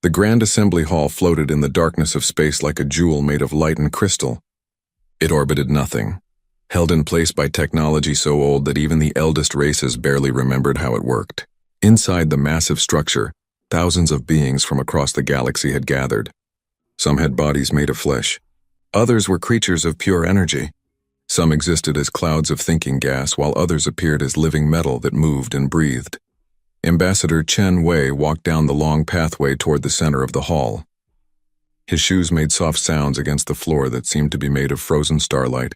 The Grand Assembly Hall floated in the darkness of space like a jewel made of light and crystal. It orbited nothing, held in place by technology so old that even the eldest races barely remembered how it worked. Inside the massive structure, thousands of beings from across the galaxy had gathered. Some had bodies made of flesh. Others were creatures of pure energy. Some existed as clouds of thinking gas, while others appeared as living metal that moved and breathed. Ambassador Chen Wei walked down the long pathway toward the center of the hall. His shoes made soft sounds against the floor that seemed to be made of frozen starlight.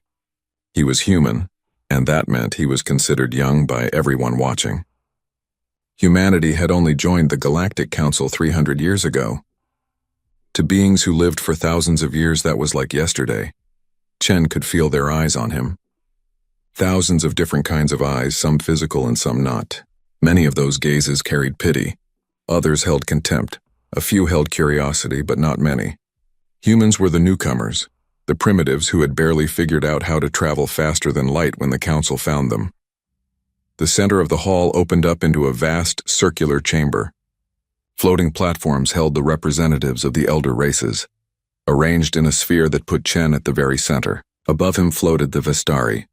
He was human, and that meant he was considered young by everyone watching. Humanity had only joined the Galactic Council 300 years ago. To beings who lived for thousands of years, that was like yesterday. Chen could feel their eyes on him. Thousands of different kinds of eyes, some physical and some not. Many of those gazes carried pity. Others held contempt. A few held curiosity, but not many. Humans were the newcomers, the primitives who had barely figured out how to travel faster than light when the council found them. The center of the hall opened up into a vast, circular chamber. Floating platforms held the representatives of the elder races, arranged in a sphere that put Chen at the very center. Above him floated the Vestari,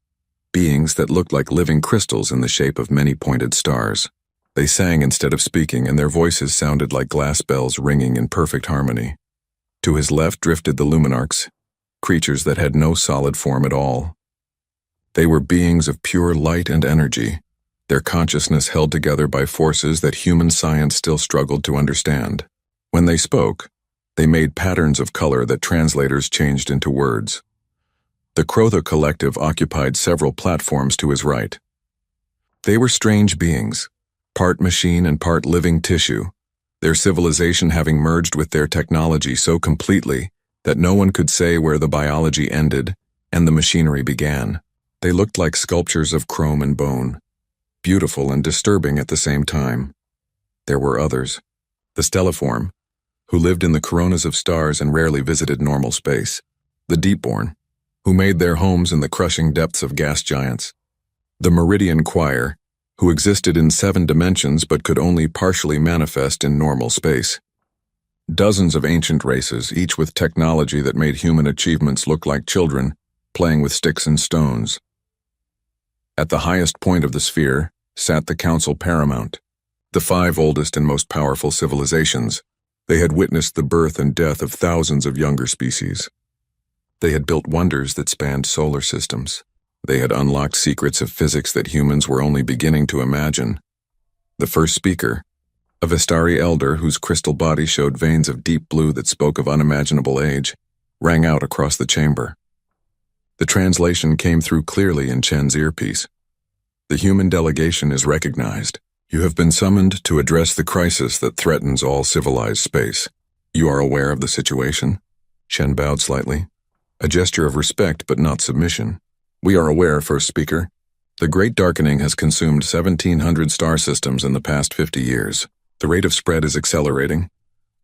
beings that looked like living crystals in the shape of many pointed stars. They sang instead of speaking, and their voices sounded like glass bells ringing in perfect harmony. To his left drifted the Luminarchs, creatures that had no solid form at all. They were beings of pure light and energy, their consciousness held together by forces that human science still struggled to understand. When they spoke, they made patterns of color that translators changed into words. The Crotha Collective occupied several platforms to his right. They were strange beings, part machine and part living tissue, their civilization having merged with their technology so completely that no one could say where the biology ended and the machinery began. They looked like sculptures of chrome and bone, beautiful and disturbing at the same time. There were others, the Stelliform, who lived in the coronas of stars and rarely visited normal space, the Deepborn, who made their homes in the crushing depths of gas giants, the Meridian Choir, who existed in 7 dimensions but could only partially manifest in normal space. Dozens of ancient races, each with technology that made human achievements look like children playing with sticks and stones. At the highest point of the sphere sat the Council Paramount, the 5 oldest and most powerful civilizations. They had witnessed the birth and death of thousands of younger species. They had built wonders that spanned solar systems. They had unlocked secrets of physics that humans were only beginning to imagine. The first speaker, a Vestari elder whose crystal body showed veins of deep blue that spoke of unimaginable age, rang out across the chamber. The translation came through clearly in Chen's earpiece. The human delegation is recognized. You have been summoned to address the crisis that threatens all civilized space. You are aware of the situation? Chen bowed slightly, a gesture of respect but not submission. We are aware, first speaker. The Great Darkening has consumed 1,700 star systems in the past 50 years. The rate of spread is accelerating.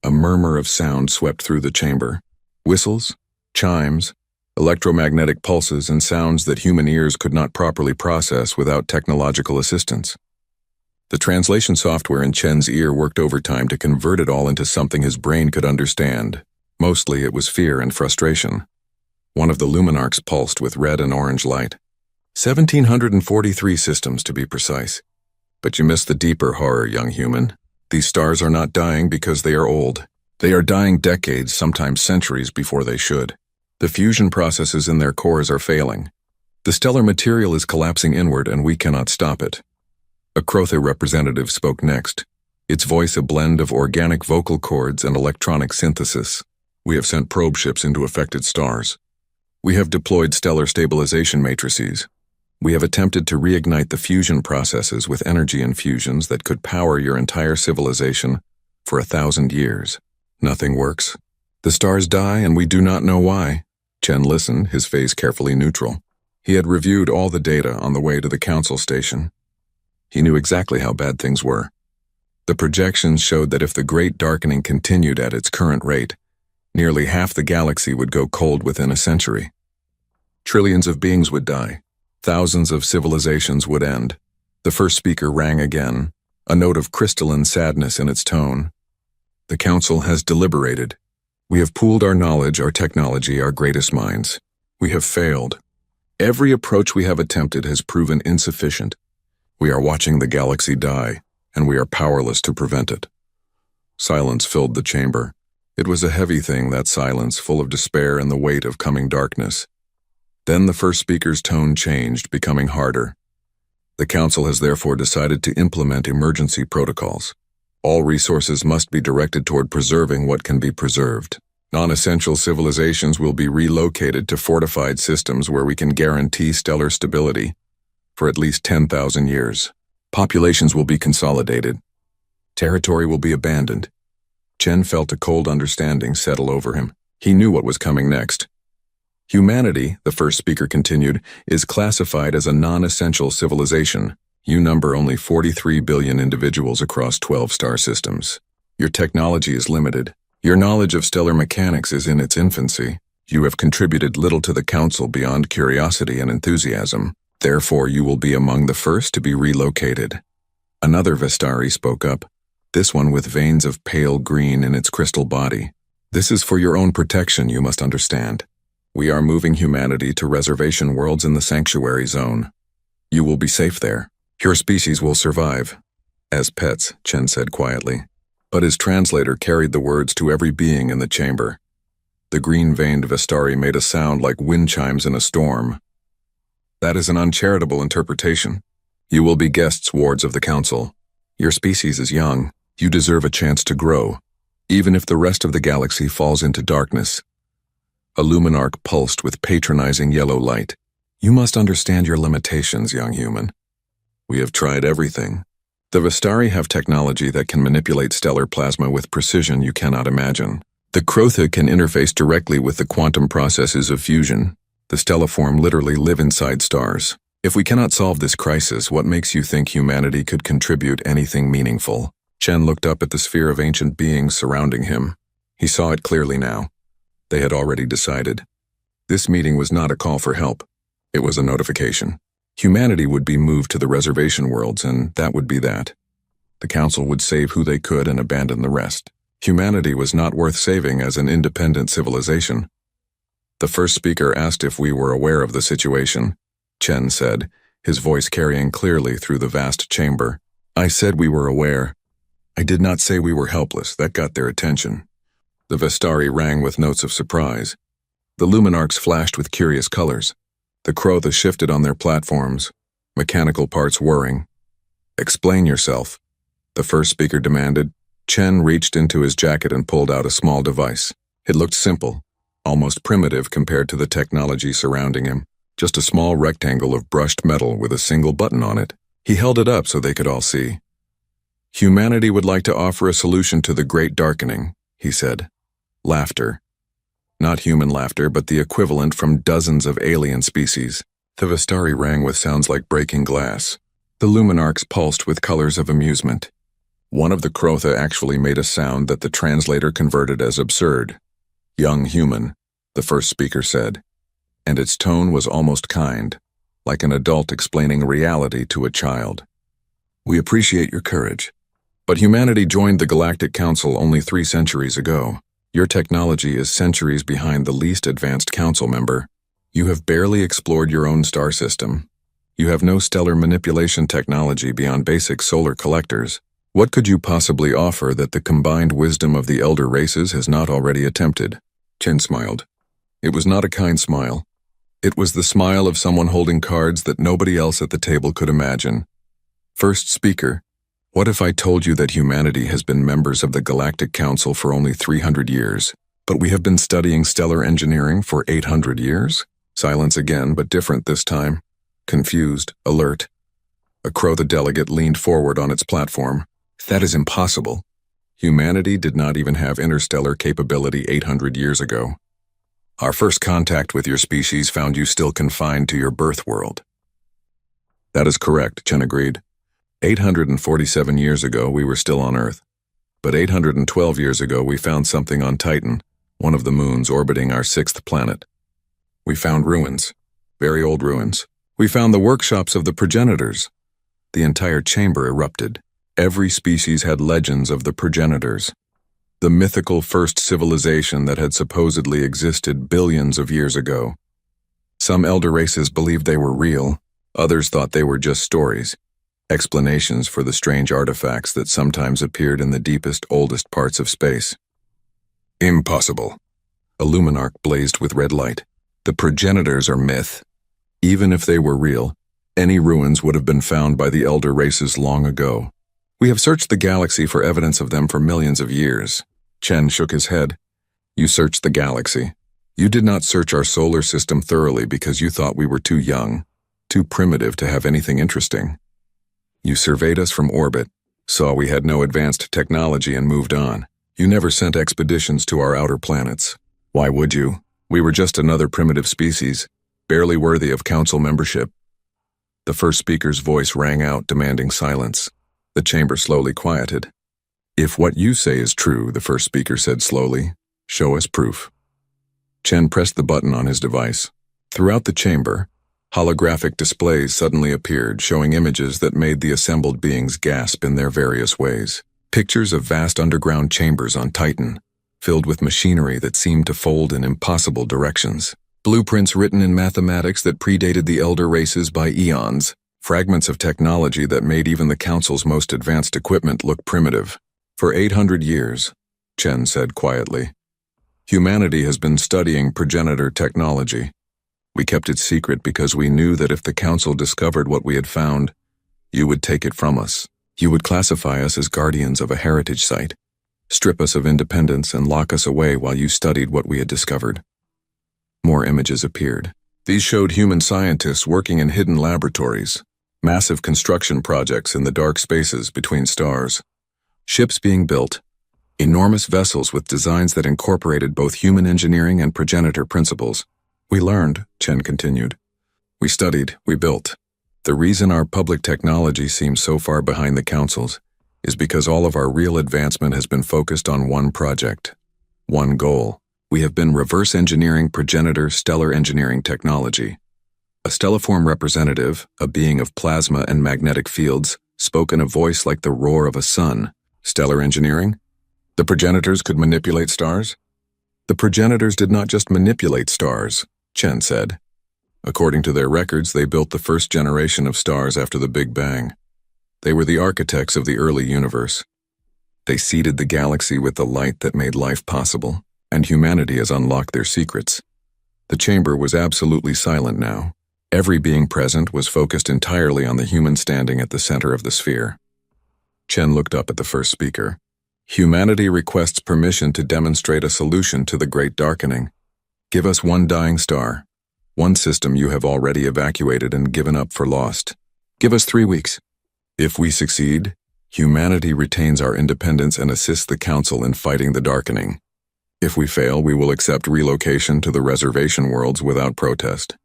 A murmur of sound swept through the chamber. Whistles, chimes, electromagnetic pulses, and sounds that human ears could not properly process without technological assistance. The translation software in Chen's ear worked overtime to convert it all into something his brain could understand. Mostly it was fear and frustration. One of the Luminarchs pulsed with red and orange light. 1,743 systems to be precise. But you missed the deeper horror, young human. These stars are not dying because they are old. They are dying decades, sometimes centuries before they should. The fusion processes in their cores are failing. The stellar material is collapsing inward and we cannot stop it. A Crotha representative spoke next, its voice a blend of organic vocal cords and electronic synthesis. We have sent probe ships into affected stars. We have deployed stellar stabilization matrices. We have attempted to reignite the fusion processes with energy infusions that could power your entire civilization for 1,000 years. Nothing works. The stars die and we do not know why. Chen listened, his face carefully neutral. He had reviewed all the data on the way to the council station. He knew exactly how bad things were. The projections showed that if the Great Darkening continued at its current rate, nearly half the galaxy would go cold within a century. Trillions of beings would die. Thousands of civilizations would end. The first speaker rang again, a note of crystalline sadness in its tone. The Council has deliberated. We have pooled our knowledge, our technology, our greatest minds. We have failed. Every approach we have attempted has proven insufficient. We are watching the galaxy die, and we are powerless to prevent it. Silence filled the chamber. It was a heavy thing, that silence, full of despair and the weight of coming darkness. Then the first speaker's tone changed, becoming harder. The Council has therefore decided to implement emergency protocols. All resources must be directed toward preserving what can be preserved. Non-essential civilizations will be relocated to fortified systems where we can guarantee stellar stability for at least 10,000 years. Populations will be consolidated. Territory will be abandoned. Chen felt a cold understanding settle over him. He knew what was coming next. Humanity, the first speaker continued, is classified as a non-essential civilization. You number only 43 billion individuals across 12 star systems. Your technology is limited. Your knowledge of stellar mechanics is in its infancy. You have contributed little to the Council beyond curiosity and enthusiasm. Therefore, you will be among the first to be relocated. Another Vestari spoke up, this one with veins of pale green in its crystal body. This is for your own protection, you must understand. We are moving humanity to reservation worlds in the sanctuary zone. You will be safe there. Your species will survive. As pets, Chen said quietly. But his translator carried the words to every being in the chamber. The green-veined Vestari made a sound like wind chimes in a storm. That is an uncharitable interpretation. You will be guests, wards of the Council. Your species is young. You deserve a chance to grow, even if the rest of the galaxy falls into darkness. A luminarch pulsed with patronizing yellow light. You must understand your limitations, young human. We have tried everything. The Vestari have technology that can manipulate stellar plasma with precision you cannot imagine. The Crotha can interface directly with the quantum processes of fusion. The stelliform literally live inside stars. If we cannot solve this crisis, what makes you think humanity could contribute anything meaningful? Chen looked up at the sphere of ancient beings surrounding him. He saw it clearly now. They had already decided. This meeting was not a call for help. It was a notification. Humanity would be moved to the reservation worlds, and that would be that. The Council would save who they could and abandon the rest. Humanity was not worth saving as an independent civilization. The first speaker asked if we were aware of the situation. Chen said, his voice carrying clearly through the vast chamber. I said we were aware. I did not say we were helpless. That got their attention. The Vestari rang with notes of surprise. The luminarchs flashed with curious colors. The Crotha shifted on their platforms, mechanical parts whirring. Explain yourself, the first speaker demanded. Chen reached into his jacket and pulled out a small device. It looked simple, almost primitive compared to the technology surrounding him. Just a small rectangle of brushed metal with a single button on it. He held it up so they could all see. Humanity would like to offer a solution to the Great Darkening, he said. Laughter. Not human laughter, but the equivalent from dozens of alien species. The Vestari rang with sounds like breaking glass. The luminarchs pulsed with colors of amusement. One of the Crotha actually made a sound that the translator converted as absurd. Young human, the first speaker said. And its tone was almost kind, like an adult explaining reality to a child. We appreciate your courage. But humanity joined the Galactic Council only 3 centuries ago. Your technology is centuries behind the least advanced council member. You have barely explored your own star system. You have no stellar manipulation technology beyond basic solar collectors. What could you possibly offer that the combined wisdom of the elder races has not already attempted? Chen smiled. It was not a kind smile. It was the smile of someone holding cards that nobody else at the table could imagine. First speaker, what if I told you that humanity has been members of the Galactic Council for only 300 years, but we have been studying stellar engineering for 800 years? Silence again, but different this time. Confused, alert. A Crotha delegate leaned forward on its platform. That is impossible. Humanity did not even have interstellar capability 800 years ago. Our first contact with your species found you still confined to your birth world. That is correct, Chen agreed. 847 years ago, we were still on Earth. But 812 years ago, we found something on Titan, one of the moons orbiting our 6th planet. We found ruins, very old ruins. We found the workshops of the progenitors. The entire chamber erupted. Every species had legends of the progenitors. the mythical first civilization that had supposedly existed billions of years ago. Some elder races believed they were real, others thought they were just stories, explanations for the strange artifacts that sometimes appeared in the deepest, oldest parts of space. Impossible. A luminarch blazed with red light. The progenitors are myth. Even if they were real, any ruins would have been found by the elder races long ago. We have searched the galaxy for evidence of them for millions of years. Chen shook his head. You searched the galaxy. You did not search our solar system thoroughly because you thought we were too young, too primitive to have anything interesting. You surveyed us from orbit, saw we had no advanced technology and moved on. You never sent expeditions to our outer planets. Why would you? We were just another primitive species, barely worthy of council membership. The first speaker's voice rang out, demanding silence. The chamber slowly quieted. If what you say is true, the first speaker said slowly, show us proof. Chen pressed the button on his device. Throughout the chamber, holographic displays suddenly appeared, showing images that made the assembled beings gasp in their various ways. Pictures of vast underground chambers on Titan, filled with machinery that seemed to fold in impossible directions. Blueprints written in mathematics that predated the elder races by eons. Fragments of technology that made even the Council's most advanced equipment look primitive. For 800 years, Chen said quietly, humanity has been studying progenitor technology. We kept it secret because we knew that if the Council discovered what we had found, you would take it from us. You would classify us as guardians of a heritage site, strip us of independence and lock us away while you studied what we had discovered. More images appeared. These showed human scientists working in hidden laboratories, massive construction projects in the dark spaces between stars, ships being built, enormous vessels with designs that incorporated both human engineering and progenitor principles. We learned, Chen continued. We studied, we built. The reason our public technology seems so far behind the Council's is because all of our real advancement has been focused on one project, one goal. We have been reverse engineering progenitor stellar engineering technology. A stelliform representative, a being of plasma and magnetic fields, spoke in a voice like the roar of a sun. Stellar engineering? The progenitors could manipulate stars? The progenitors did not just manipulate stars, Chen said. According to their records, they built the first generation of stars after the Big Bang. They were the architects of the early universe. They seeded the galaxy with the light that made life possible, and humanity has unlocked their secrets. The chamber was absolutely silent now. Every being present was focused entirely on the human standing at the center of the sphere. Chen looked up at the first speaker. Humanity requests permission to demonstrate a solution to the Great Darkening. Give us one dying star. One system you have already evacuated and given up for lost. Give us 3 weeks. If we succeed, humanity retains our independence and assists the Council in fighting the darkening. If we fail, we will accept relocation to the reservation worlds without protest.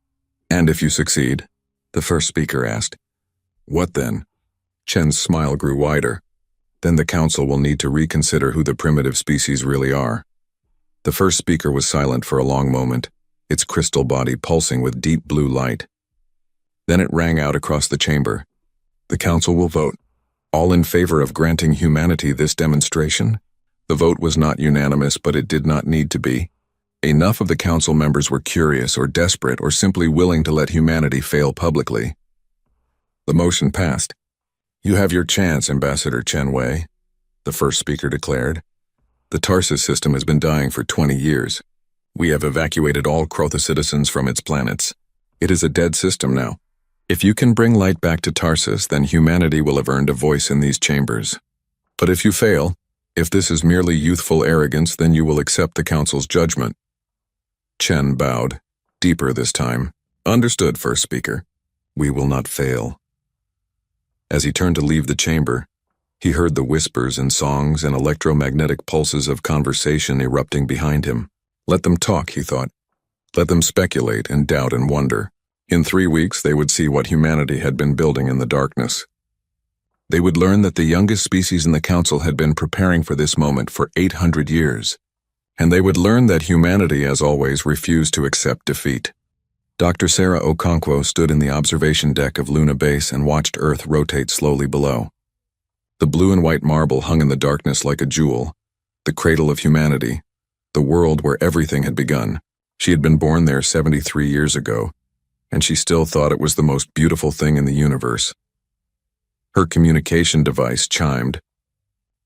And if you succeed, the first speaker asked. What then? Chen's smile grew wider. Then the Council will need to reconsider who the primitive species really are. The first speaker was silent for a long moment, its crystal body pulsing with deep blue light. Then it rang out across the chamber. The Council will vote. All in favor of granting humanity this demonstration? The vote was not unanimous, but it did not need to be. Enough of the Council members were curious or desperate or simply willing to let humanity fail publicly. The motion passed. You have your chance, Ambassador Chen Wei, the first speaker declared. The Tarsus system has been dying for 20 years. We have evacuated all Crotha citizens from its planets. It is a dead system now. If you can bring light back to Tarsus, then humanity will have earned a voice in these chambers. But if you fail, if this is merely youthful arrogance, then you will accept the Council's judgment. Chen bowed, deeper this time. Understood, first speaker. We will not fail. As he turned to leave the chamber, he heard the whispers and songs and electromagnetic pulses of conversation erupting behind him. Let them talk, he thought. Let them speculate and doubt and wonder. In 3 weeks, they would see what humanity had been building in the darkness. They would learn that the youngest species in the Council had been preparing for this moment for 800 years. And they would learn that humanity, as always, refused to accept defeat. Dr. Sarah Okonkwo stood in the observation deck of Luna Base and watched Earth rotate slowly below. The blue and white marble hung in the darkness like a jewel. the cradle of humanity, the world where everything had begun. She had been born there 73 years ago, and she still thought it was the most beautiful thing in the universe. Her communication device chimed.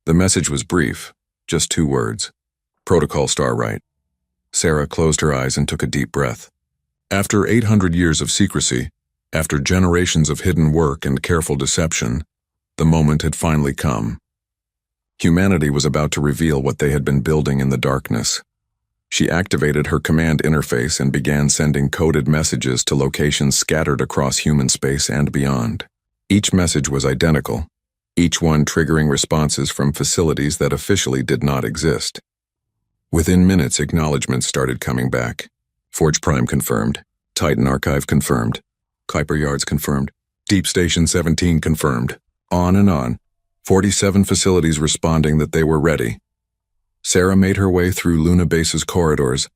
The message was brief, just 2 words. Protocol Star right. Sarah closed her eyes and took a deep breath. After 800 years of secrecy, after generations of hidden work and careful deception, the moment had finally come. Humanity was about to reveal what they had been building in the darkness. She activated her command interface and began sending coded messages to locations scattered across human space and beyond. Each message was identical, each one triggering responses from facilities that officially did not exist. Within minutes, acknowledgments started coming back. Forge Prime confirmed. Titan Archive confirmed. Kuiper Yards confirmed. Deep Station 17 confirmed. On and on. 47 facilities responding that they were ready. Sarah made her way through Luna Base's corridors,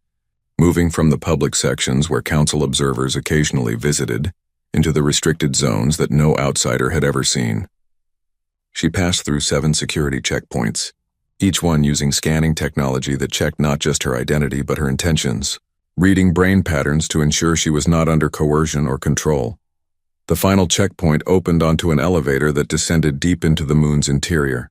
moving from the public sections where council observers occasionally visited, into the restricted zones that no outsider had ever seen. She passed through 7 security checkpoints, each one using scanning technology that checked not just her identity but her intentions, reading brain patterns to ensure she was not under coercion or control. The final checkpoint opened onto an elevator that descended deep into the moon's interior.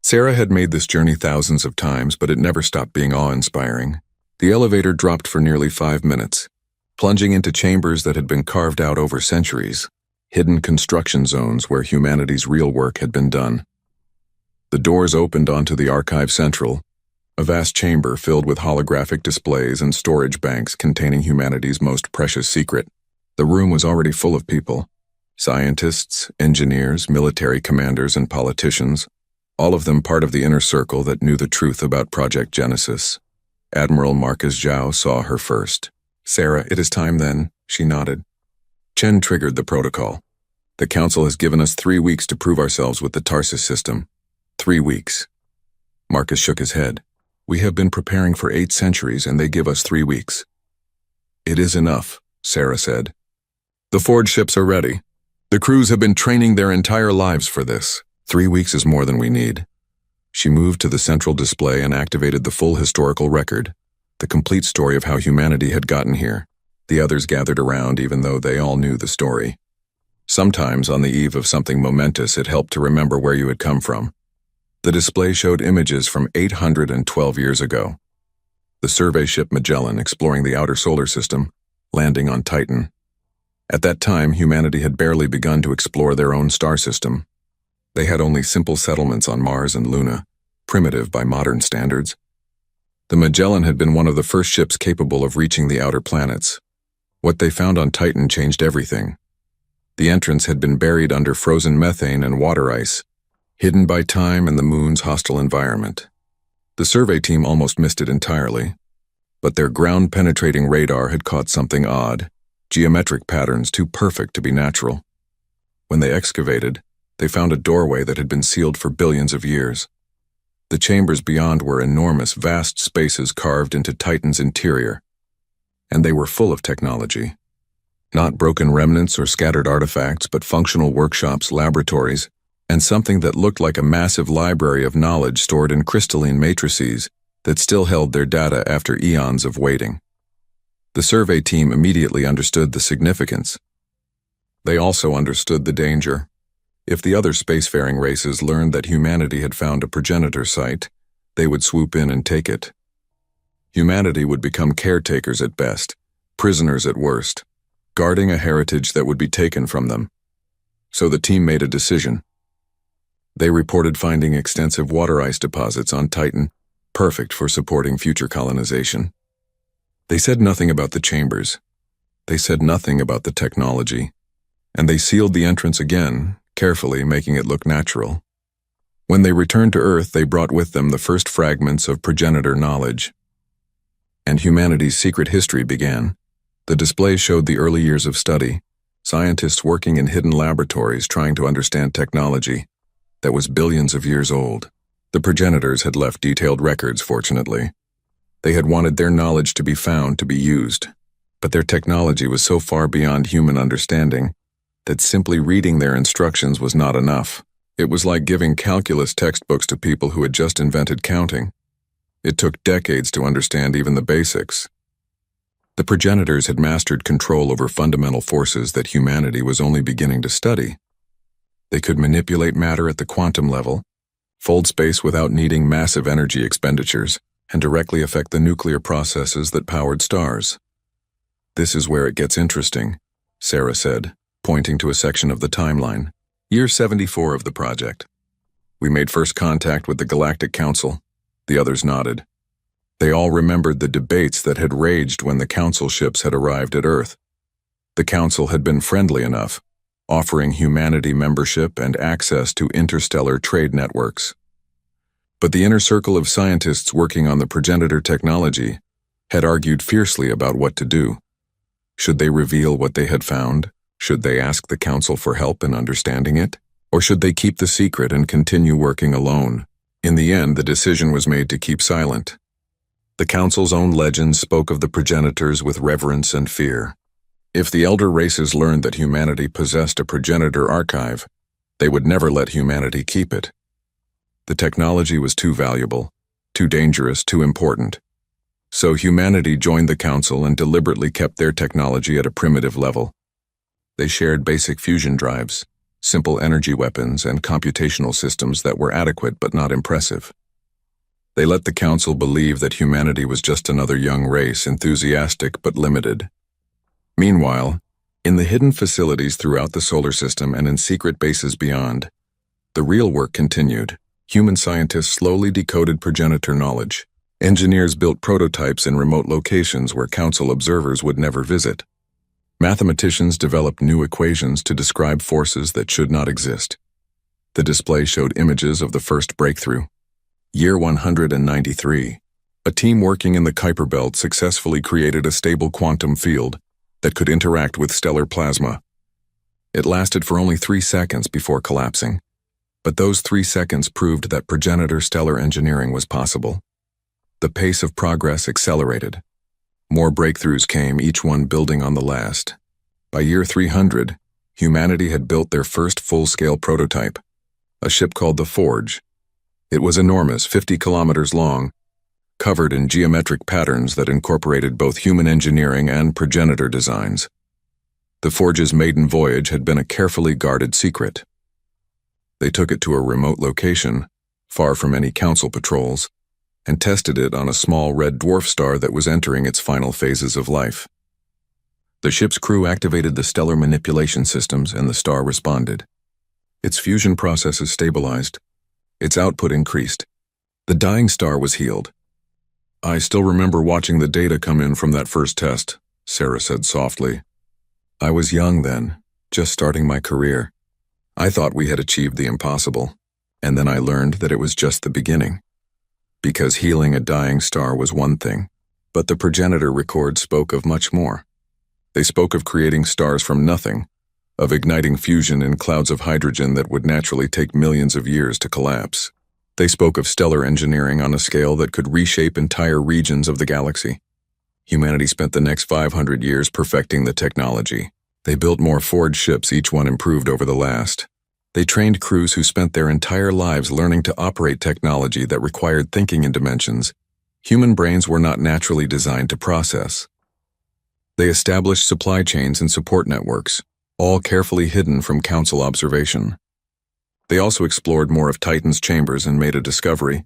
Sarah had made this journey thousands of times, but it never stopped being awe-inspiring. The elevator dropped for nearly 5 minutes, plunging into chambers that had been carved out over centuries, hidden construction zones where humanity's real work had been done. The doors opened onto the Archive Central, a vast chamber filled with holographic displays and storage banks containing humanity's most precious secret. The room was already full of people, scientists, engineers, military commanders, and politicians, all of them part of the inner circle that knew the truth about Project Genesis. Admiral Marcus Zhao saw her first. "Sarah, it is time then," she nodded. Chen triggered the protocol. "The Council has given us 3 weeks to prove ourselves with the Tarsus system. 3 weeks. Marcus shook his head. "We have been preparing for 8 centuries and they give us 3 weeks. "It is enough," Sarah said. "The Forge ships are ready. The crews have been training their entire lives for this. 3 weeks is more than we need." She moved to the central display and activated the full historical record, the complete story of how humanity had gotten here. The others gathered around even though they all knew the story. Sometimes, on the eve of something momentous, it helped to remember where you had come from. The display showed images from 812 years ago. The survey ship Magellan exploring the outer solar system, landing on Titan. At that time, humanity had barely begun to explore their own star system. They had only simple settlements on Mars and Luna, primitive by modern standards. The Magellan had been one of the first ships capable of reaching the outer planets. What they found on Titan changed everything. The entrance had been buried under frozen methane and water ice, hidden by time and the moon's hostile environment. The survey team almost missed it entirely, but their ground-penetrating radar had caught something odd, geometric patterns too perfect to be natural. When they excavated, they found a doorway that had been sealed for billions of years. The chambers beyond were enormous, vast spaces carved into Titan's interior, and they were full of technology. Not broken remnants or scattered artifacts, but functional workshops, laboratories, and something that looked like a massive library of knowledge stored in crystalline matrices that still held their data after eons of waiting. The survey team immediately understood the significance. They also understood the danger. If the other spacefaring races learned that humanity had found a progenitor site, they would swoop in and take it. Humanity would become caretakers at best, prisoners at worst, guarding a heritage that would be taken from them. So the team made a decision. They reported finding extensive water ice deposits on Titan, perfect for supporting future colonization. They said nothing about the chambers. They said nothing about the technology. And they sealed the entrance again, carefully making it look natural. When they returned to Earth, they brought with them the first fragments of progenitor knowledge. And humanity's secret history began. The display showed the early years of study, scientists working in hidden laboratories trying to understand technology that was billions of years old. The progenitors had left detailed records, fortunately. They had wanted their knowledge to be found, to be used. But their technology was so far beyond human understanding that simply reading their instructions was not enough. It was like giving calculus textbooks to people who had just invented counting. It took decades to understand even the basics. The progenitors had mastered control over fundamental forces that humanity was only beginning to study. They could manipulate matter at the quantum level, fold space without needing massive energy expenditures, and directly affect the nuclear processes that powered stars. "This is where it gets interesting," Sarah said, pointing to a section of the timeline. Year 74 of the project. "We made first contact with the Galactic Council." The others nodded. They all remembered the debates that had raged when the Council ships had arrived at Earth. The Council had been friendly enough, offering humanity membership and access to interstellar trade networks. But the inner circle of scientists working on the progenitor technology had argued fiercely about what to do. Should they reveal what they had found? Should they ask the Council for help in understanding it? Or should they keep the secret and continue working alone? In the end, the decision was made to keep silent. The Council's own legends spoke of the progenitors with reverence and fear. If the elder races learned that humanity possessed a progenitor archive, they would never let humanity keep it. The technology was too valuable, too dangerous, too important. So humanity joined the Council and deliberately kept their technology at a primitive level. They shared basic fusion drives, simple energy weapons, and computational systems that were adequate but not impressive. They let the Council believe that humanity was just another young race, enthusiastic but limited. Meanwhile, in the hidden facilities throughout the solar system and in secret bases beyond, the real work continued. Human scientists slowly decoded progenitor knowledge. Engineers built prototypes in remote locations where Council observers would never visit. Mathematicians developed new equations to describe forces that should not exist. The display showed images of the first breakthrough. Year 193. A team working in the Kuiper Belt successfully created a stable quantum field that could interact with stellar plasma. It lasted for only 3 seconds before collapsing, but those 3 seconds proved that progenitor stellar engineering was possible. The pace of progress accelerated. More breakthroughs came, each one building on the last. By year 300, humanity had built their first full-scale prototype, a ship called the Forge. It was enormous, 50 kilometers long, covered in geometric patterns that incorporated both human engineering and progenitor designs. The Forge's maiden voyage had been a carefully guarded secret. They took it to a remote location, far from any Council patrols, and tested it on a small red dwarf star that was entering its final phases of life. The ship's crew activated the stellar manipulation systems and the star responded. Its fusion processes stabilized. Its output increased. The dying star was healed. "I still remember watching the data come in from that first test," Sarah said softly. "I was young then, just starting my career. I thought we had achieved the impossible, and then I learned that it was just the beginning. Because healing a dying star was one thing, but the progenitor record spoke of much more. They spoke of creating stars from nothing, of igniting fusion in clouds of hydrogen that would naturally take millions of years to collapse. They spoke of stellar engineering on a scale that could reshape entire regions of the galaxy. Humanity spent the next 500 years perfecting the technology. They built more Forge ships, each one improved over the last. They trained crews who spent their entire lives learning to operate technology that required thinking in dimensions human brains were not naturally designed to process. They established supply chains and support networks, all carefully hidden from Council observation. They also explored more of Titan's chambers and made a discovery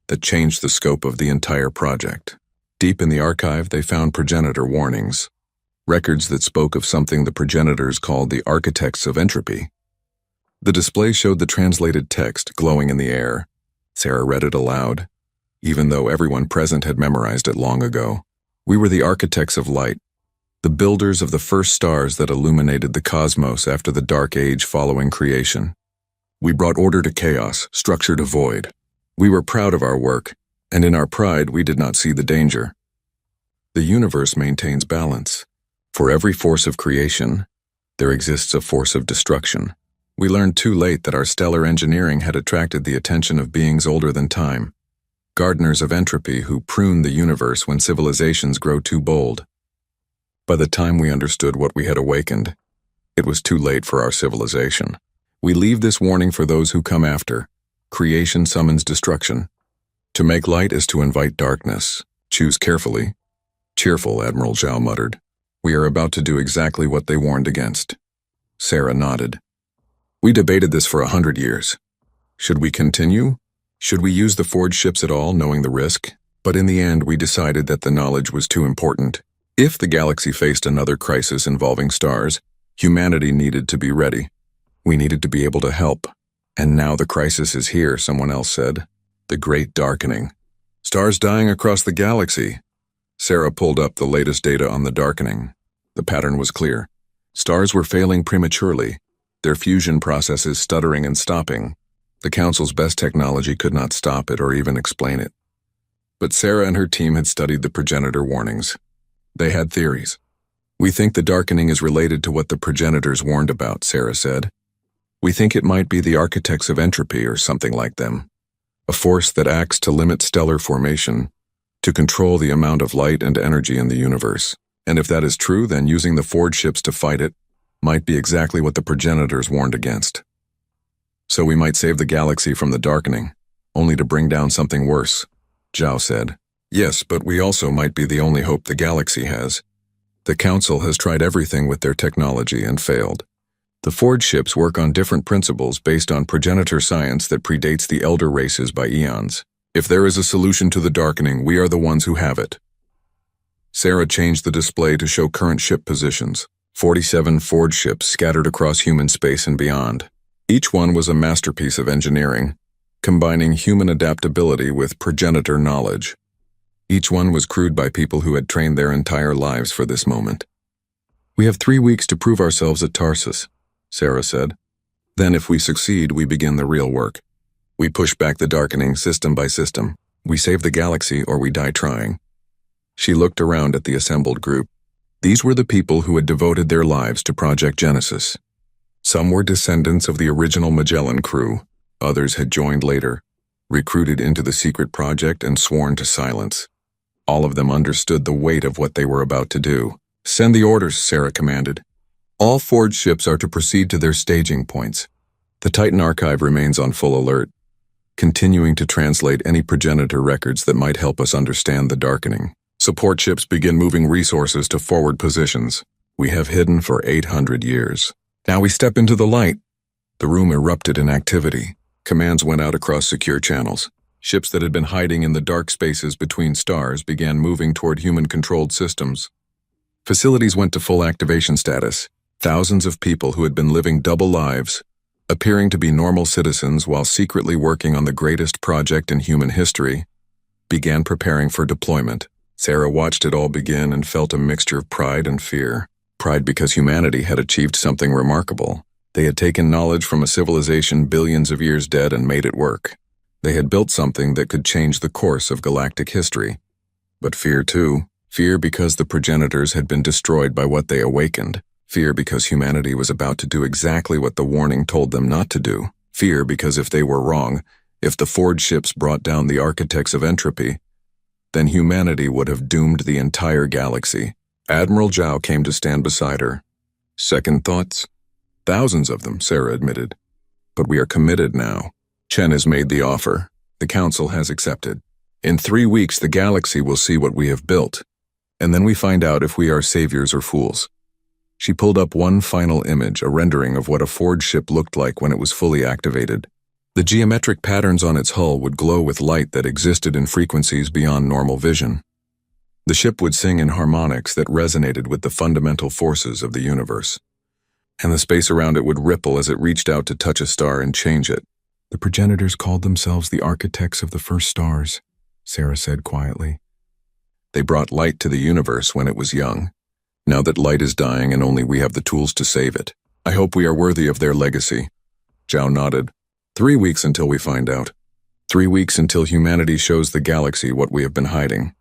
that changed the scope of the entire project. Deep in the archive, they found progenitor warnings, records that spoke of something the progenitors called the architects of entropy. The display showed the translated text glowing in the air. Sarah read it aloud, even though everyone present had memorized it long ago. "We were the architects of light, the builders of the first stars that illuminated the cosmos after the dark age following creation. We brought order to chaos, structure to void. We were proud of our work, and in our pride we did not see the danger. The universe maintains balance. For every force of creation, there exists a force of destruction. We learned too late that our stellar engineering had attracted the attention of beings older than time, gardeners of entropy who prune the universe when civilizations grow too bold. By the time we understood what we had awakened, it was too late for our civilization. We leave this warning for those who come after. Creation summons destruction. To make light is to invite darkness. Choose carefully. Cheerful, Admiral Zhao muttered. We are about to do exactly what they warned against. Sarah nodded. We debated this for 100 years. Should we continue? Should we use the forged ships at all, knowing the risk? But in the end, we decided that the knowledge was too important. If the galaxy faced another crisis involving stars, humanity needed to be ready. We needed to be able to help. And now the crisis is here, someone else said. The Great Darkening. Stars dying across the galaxy. Sarah pulled up the latest data on the darkening. The pattern was clear. Stars were failing prematurely, their fusion processes stuttering and stopping. The Council's best technology could not stop it or even explain it. But Sarah and her team had studied the progenitor warnings. They had theories. We think the darkening is related to what the progenitors warned about, Sarah said. We think it might be the architects of entropy or something like them. A force that acts to limit stellar formation, to control the amount of light and energy in the universe. And if that is true, then using the forged ships to fight it might be exactly what the progenitors warned against. So we might save the galaxy from the darkening, only to bring down something worse, Zhao said. Yes, but we also might be the only hope the galaxy has. The Council has tried everything with their technology and failed. The forged ships work on different principles based on progenitor science that predates the elder races by eons. If there is a solution to the darkening, we are the ones who have it. Sarah changed the display to show current ship positions. 47 forged ships scattered across human space and beyond. Each one was a masterpiece of engineering, combining human adaptability with progenitor knowledge. Each one was crewed by people who had trained their entire lives for this moment. We have 3 weeks to prove ourselves at Tarsus, Sarah said. Then if we succeed, we begin the real work. We push back the darkening system by system. We save the galaxy or we die trying. She looked around at the assembled group. These were the people who had devoted their lives to Project Genesis. Some were descendants of the original Magellan crew. Others had joined later, recruited into the secret project and sworn to silence. All of them understood the weight of what they were about to do. Send the orders, Sarah commanded. All forged ships are to proceed to their staging points. The Titan Archive remains on full alert, continuing to translate any progenitor records that might help us understand the darkening. Support ships begin moving resources to forward positions. We have hidden for 800 years. Now we step into the light. The room erupted in activity. Commands went out across secure channels. Ships that had been hiding in the dark spaces between stars began moving toward human-controlled systems. Facilities went to full activation status. Thousands of people who had been living double lives, appearing to be normal citizens while secretly working on the greatest project in human history, began preparing for deployment. Sarah watched it all begin and felt a mixture of pride and fear. Pride because humanity had achieved something remarkable. They had taken knowledge from a civilization billions of years dead and made it work. They had built something that could change the course of galactic history. But fear too. Fear because the progenitors had been destroyed by what they awakened. Fear because humanity was about to do exactly what the warning told them not to do. Fear because if they were wrong, if the forged ships brought down the architects of entropy, then humanity would have doomed the entire galaxy. Admiral Zhao came to stand beside her. Second thoughts? Thousands of them, Sarah admitted. But we are committed now. Chen has made the offer. The Council has accepted. In 3 weeks, the galaxy will see what we have built. And then we find out if we are saviors or fools. She pulled up one final image, a rendering of what a forged ship looked like when it was fully activated. The geometric patterns on its hull would glow with light that existed in frequencies beyond normal vision. The ship would sing in harmonics that resonated with the fundamental forces of the universe. And the space around it would ripple as it reached out to touch a star and change it. The progenitors called themselves the architects of the first stars, Sarah said quietly. They brought light to the universe when it was young. Now that light is dying and only we have the tools to save it. I hope we are worthy of their legacy. Zhao nodded. 3 weeks until we find out. 3 weeks until humanity shows the galaxy what we have been hiding.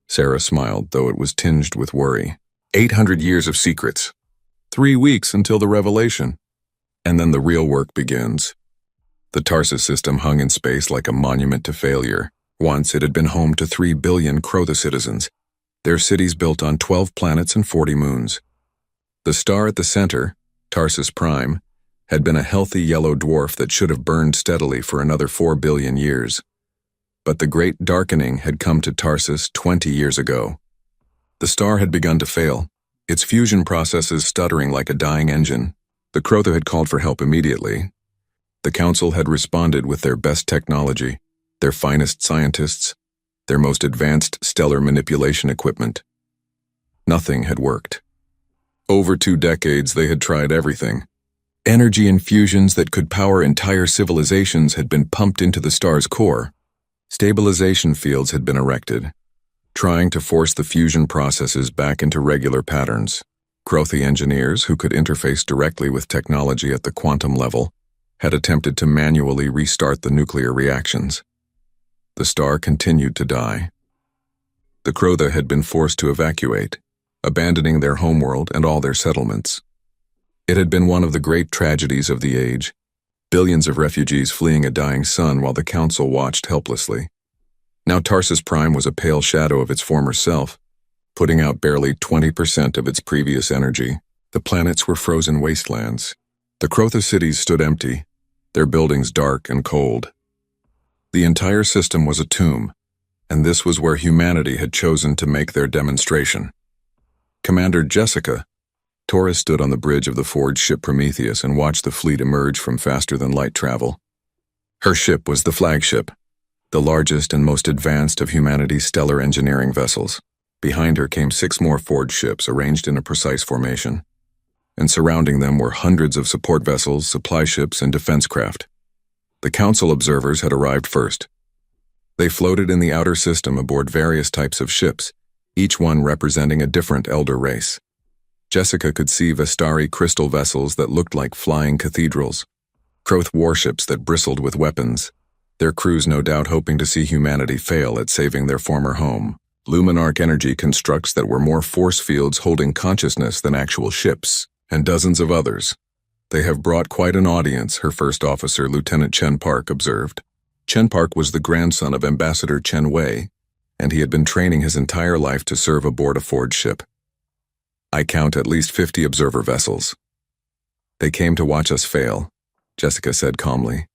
Sarah smiled, though it was tinged with worry. 800 years of secrets. 3 weeks until the revelation. And then the real work begins. The Tarsus system hung in space like a monument to failure. Once it had been home to 3 billion Crotha citizens, their cities built on 12 planets and 40 moons. The star at the center, Tarsus Prime, had been a healthy yellow dwarf that should have burned steadily for another 4 billion years. But the great darkening had come to Tarsus 20 years ago. The star had begun to fail, its fusion processes stuttering like a dying engine. The Crotha had called for help immediately. The council had responded with their best technology, their finest scientists, their most advanced stellar manipulation equipment. Nothing had worked. Over 2 decades, they had tried everything. Energy infusions that could power entire civilizations had been pumped into the star's core. Stabilization fields had been erected, trying to force the fusion processes back into regular patterns. Crotha engineers, who could interface directly with technology at the quantum level, had attempted to manually restart the nuclear reactions. The star continued to die. The Crotha had been forced to evacuate, abandoning their homeworld and all their settlements. It had been one of the great tragedies of the age, billions of refugees fleeing a dying sun while the council watched helplessly. Now Tarsus Prime was a pale shadow of its former self, putting out barely 20% of its previous energy. The planets were frozen wastelands. The Crotha cities stood empty, their buildings dark and cold. The entire system was a tomb, and this was where humanity had chosen to make their demonstration. Commander Jessica Torres stood on the bridge of the forged ship Prometheus and watched the fleet emerge from faster-than-light travel. Her ship was the flagship, the largest and most advanced of humanity's stellar engineering vessels. Behind her came 6 more forged ships arranged in a precise formation, and surrounding them were hundreds of support vessels, supply ships, and defense craft. The council observers had arrived first. They floated in the outer system aboard various types of ships, each one representing a different elder race. Jessica could see Vestari crystal vessels that looked like flying cathedrals, Crotha warships that bristled with weapons, their crews no doubt hoping to see humanity fail at saving their former home. Luminarch energy constructs that were more force fields holding consciousness than actual ships, and dozens of others. They have brought quite an audience, her first officer, Lieutenant Chen Park, observed. Chen Park was the grandson of Ambassador Chen Wei, and he had been training his entire life to serve aboard a forged ship. I count at least 50 observer vessels. They came to watch us fail, Jessica said calmly.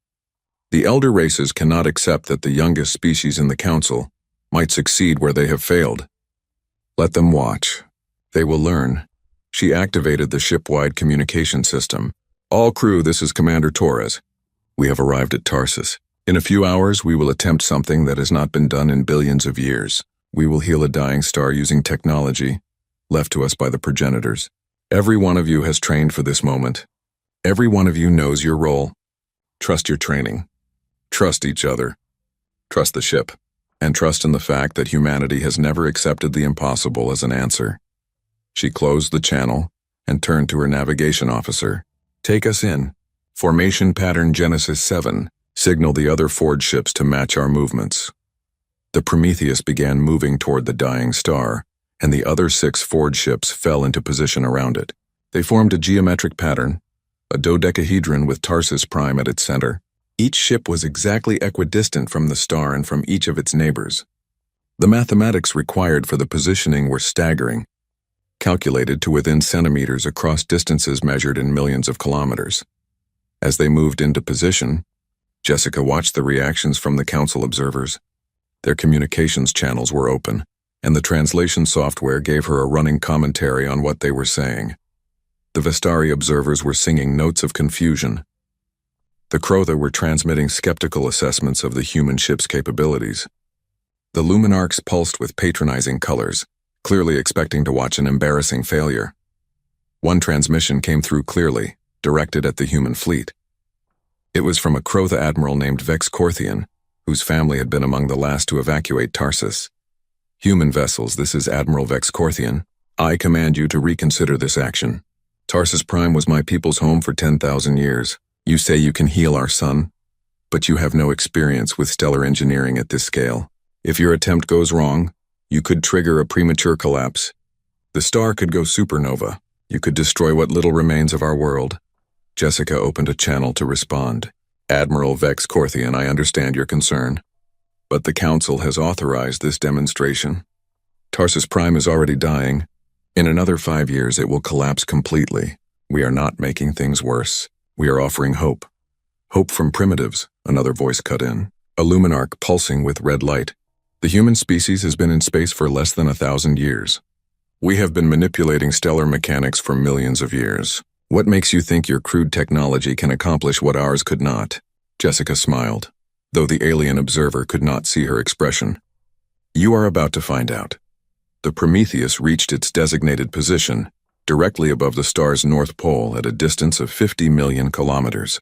The elder races cannot accept that the youngest species in the council might succeed where they have failed. Let them watch. They will learn. She activated the ship-wide communication system. All crew, this is Commander Torres. We have arrived at Tarsus. In a few hours, we will attempt something that has not been done in billions of years. We will heal a dying star using technology left to us by the progenitors. Every one of you has trained for this moment. Every one of you knows your role. Trust your training. Trust each other. Trust the ship. And trust in the fact that humanity has never accepted the impossible as an answer. She closed the channel and turned to her navigation officer. Take us in. Formation pattern Genesis 7. Signal the other forged ships to match our movements. The Prometheus began moving toward the dying star, and the other 6 forged ships fell into position around it. They formed a geometric pattern, a dodecahedron with Tarsus Prime at its center. Each ship was exactly equidistant from the star and from each of its neighbors. The mathematics required for the positioning were staggering, calculated to within centimeters across distances measured in millions of kilometers. As they moved into position, Jessica watched the reactions from the council observers. Their communications channels were open, and the translation software gave her a running commentary on what they were saying. The Vestari observers were singing notes of confusion. The Crotha were transmitting skeptical assessments of the human ship's capabilities. The Luminarchs pulsed with patronizing colors, clearly expecting to watch an embarrassing failure. One transmission came through clearly, directed at the human fleet. It was from a Crotha admiral named Vex Corthian, whose family had been among the last to evacuate Tarsus. Human vessels, this is Admiral Vex Corthian. I command you to reconsider this action. Tarsus Prime was my people's home for 10,000 years. You say you can heal our sun, but you have no experience with stellar engineering at this scale. If your attempt goes wrong, you could trigger a premature collapse. The star could go supernova. You could destroy what little remains of our world. Jessica opened a channel to respond. Admiral Vex Corthian, I understand your concern, but the Council has authorized this demonstration. Tarsus Prime is already dying. In another 5 years, it will collapse completely. We are not making things worse. We are offering hope. Hope from primitives, another voice cut in. a luminarc pulsing with red light. The human species has been in space for less than 1,000 years. We have been manipulating stellar mechanics for millions of years. What makes you think your crude technology can accomplish what ours could not? Jessica smiled, though the alien observer could not see her expression. You are about to find out. The Prometheus reached its designated position, directly above the star's north pole at a distance of 50 million kilometers.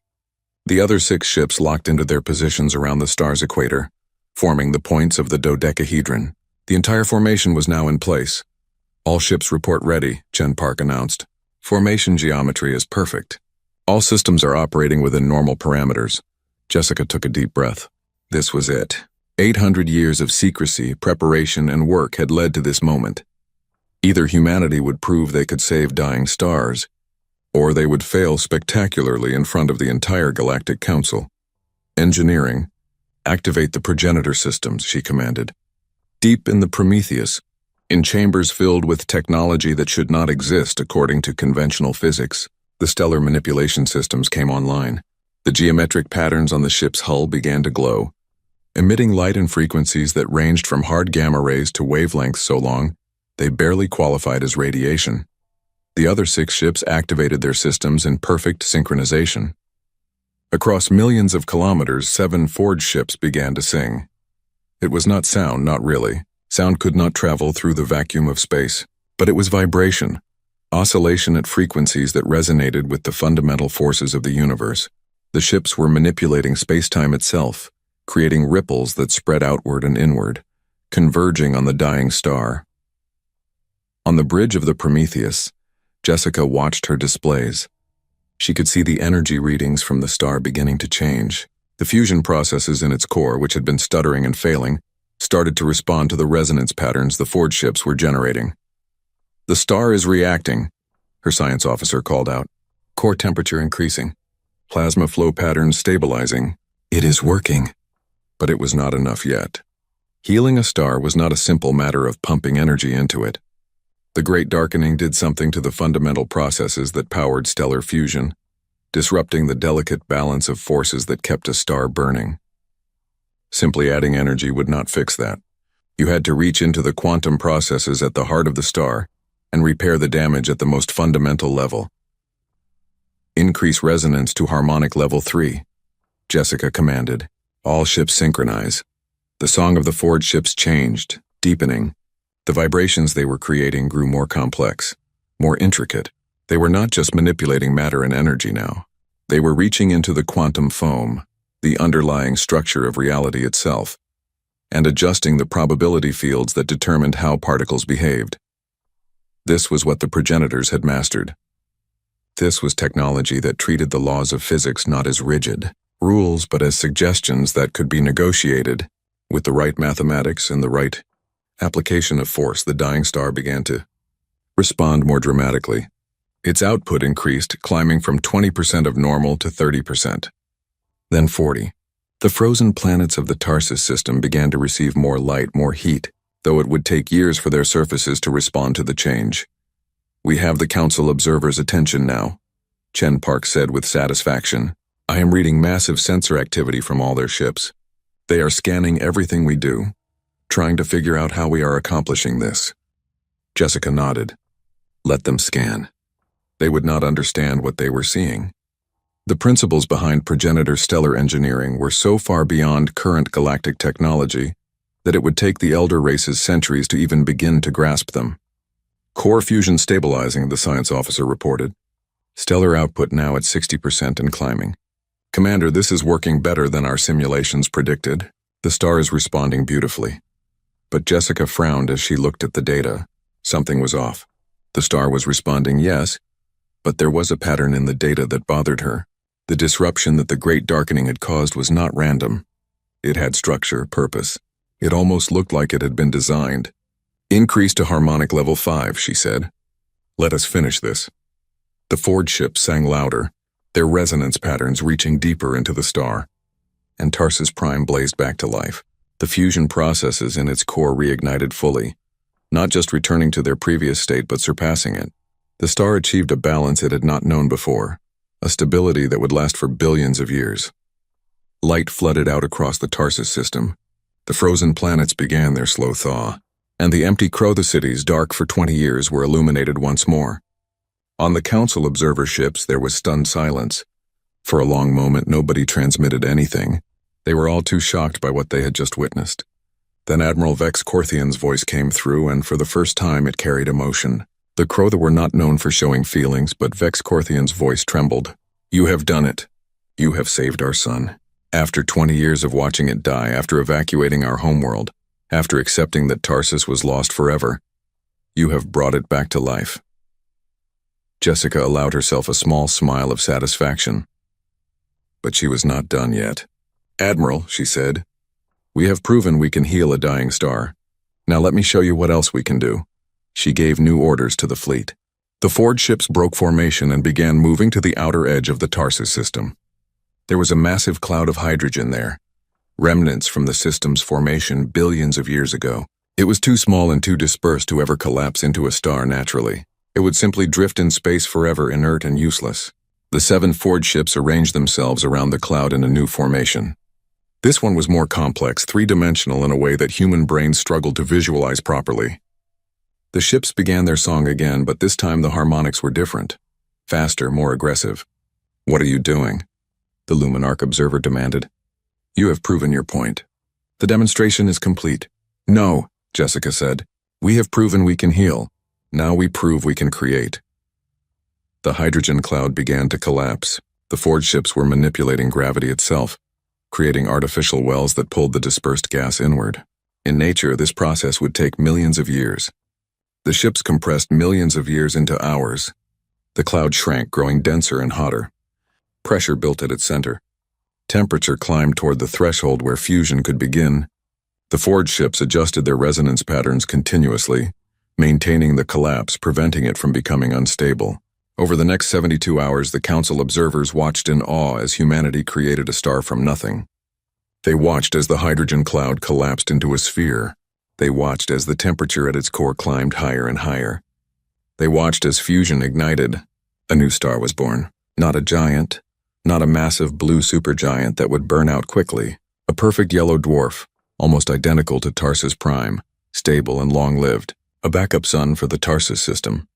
The other 6 ships locked into their positions around the star's equator, forming the points of the dodecahedron. The entire formation was now in place. All ships report ready, Chen Park announced. Formation geometry is perfect. All systems are operating within normal parameters. Jessica took a deep breath. This was it. 800 years of secrecy, preparation, and work had led to this moment. Either humanity would prove they could save dying stars, or they would fail spectacularly in front of the entire Galactic Council. Engineering. Activate the progenitor systems, she commanded. Deep in the Prometheus, in chambers filled with technology that should not exist according to conventional physics, the stellar manipulation systems came online. The geometric patterns on the ship's hull began to glow, emitting light and frequencies that ranged from hard gamma rays to wavelengths so long they barely qualified as radiation. The other 6 ships activated their systems in perfect synchronization. Across millions of kilometers, 7 forge ships began to sing. It was not sound, not really. Sound could not travel through the vacuum of space, but it was vibration, oscillation at frequencies that resonated with the fundamental forces of the universe. The ships were manipulating space-time itself, creating ripples that spread outward and inward, converging on the dying star. On the bridge of the Prometheus, Jessica watched her displays. She could see the energy readings from the star beginning to change. The fusion processes in its core, which had been stuttering and failing, started to respond to the resonance patterns the forge ships were generating. The star is reacting, her science officer called out. Core temperature increasing. Plasma flow patterns stabilizing. It is working. But it was not enough yet. Healing a star was not a simple matter of pumping energy into it. The Great Darkening did something to the fundamental processes that powered stellar fusion, disrupting the delicate balance of forces that kept a star burning. Simply adding energy would not fix that. You had to reach into the quantum processes at the heart of the star and repair the damage at the most fundamental level. Increase resonance to harmonic level 3, Jessica commanded. All ships synchronize. The song of the forge ships changed, deepening. The vibrations they were creating grew more complex, more intricate. They were not just manipulating matter and energy now. They were reaching into the quantum foam, the underlying structure of reality itself, and adjusting the probability fields that determined how particles behaved. This was what the progenitors had mastered. This was technology that treated the laws of physics not as rigid rules but as suggestions that could be negotiated. With the right mathematics and the right application of force, the dying star began to respond more dramatically. Its output increased, climbing from 20% of normal to 30%. Then 40. The frozen planets of the Tarsus system began to receive more light, more heat, though it would take years for their surfaces to respond to the change. We have the Council observers' attention now, Chen Park said with satisfaction. I am reading massive sensor activity from all their ships. They are scanning everything we do, trying to figure out how we are accomplishing this. Jessica nodded. Let them scan. They would not understand what they were seeing. The principles behind progenitor stellar engineering were so far beyond current galactic technology that it would take the elder races centuries to even begin to grasp them. Core fusion stabilizing, the science officer reported. Stellar output now at 60% and climbing. Commander, this is working better than our simulations predicted. The star is responding beautifully. But Jessica frowned as she looked at the data. Something was off. The star was responding, yes, but there was a pattern in the data that bothered her. The disruption that the Great Darkening had caused was not random. It had structure, purpose. It almost looked like it had been designed. Increase to harmonic level 5, she said. Let us finish this. The forge ships sang louder, their resonance patterns reaching deeper into the star. And Tarsus Prime blazed back to life. The fusion processes in its core reignited fully, not just returning to their previous state but surpassing it. The star achieved a balance it had not known before, a stability that would last for billions of years. Light flooded out across the Tarsus system. The frozen planets began their slow thaw, and the empty Crotha cities, dark for 20 years, were illuminated once more. On the Council observer ships, there was stunned silence. For a long moment, nobody transmitted anything. They were all too shocked by what they had just witnessed. Then Admiral Vex Corthian's voice came through, and for the first time it carried emotion. The Crotha were not known for showing feelings, but Vex Corthian's voice trembled. "You have done it. You have saved our son. After 20 years of watching it die, after evacuating our homeworld, after accepting that Tarsus was lost forever, you have brought it back to life." Jessica allowed herself a small smile of satisfaction. But she was not done yet. "Admiral," she said, "we have proven we can heal a dying star. Now let me show you what else we can do." She gave new orders to the fleet. The Ford ships broke formation and began moving to the outer edge of the Tarsus system. There was a massive cloud of hydrogen there, remnants from the system's formation billions of years ago. It was too small and too dispersed to ever collapse into a star naturally. It would simply drift in space forever, inert and useless. The 7 Ford ships arranged themselves around the cloud in a new formation. This one was more complex, three-dimensional in a way that human brains struggled to visualize properly. The ships began their song again, but this time the harmonics were different. Faster, more aggressive. "What are you doing?" the Luminarch observer demanded. "You have proven your point. The demonstration is complete." "No," Jessica said. "We have proven we can heal. Now we prove we can create." The hydrogen cloud began to collapse. The Ford ships were manipulating gravity itself, creating artificial wells that pulled the dispersed gas inward. In nature, this process would take millions of years. The ships compressed millions of years into hours. The cloud shrank, growing denser and hotter. Pressure built at its center. Temperature climbed toward the threshold where fusion could begin. The Ford ships adjusted their resonance patterns continuously, maintaining the collapse, preventing it from becoming unstable. Over the next 72 hours, the Council observers watched in awe as humanity created a star from nothing. They watched as the hydrogen cloud collapsed into a sphere. They watched as the temperature at its core climbed higher and higher. They watched as fusion ignited. A new star was born. Not a giant, not a massive blue supergiant that would burn out quickly. A perfect yellow dwarf, almost identical to Tarsus Prime, stable and long-lived. A backup sun for the Tarsus system.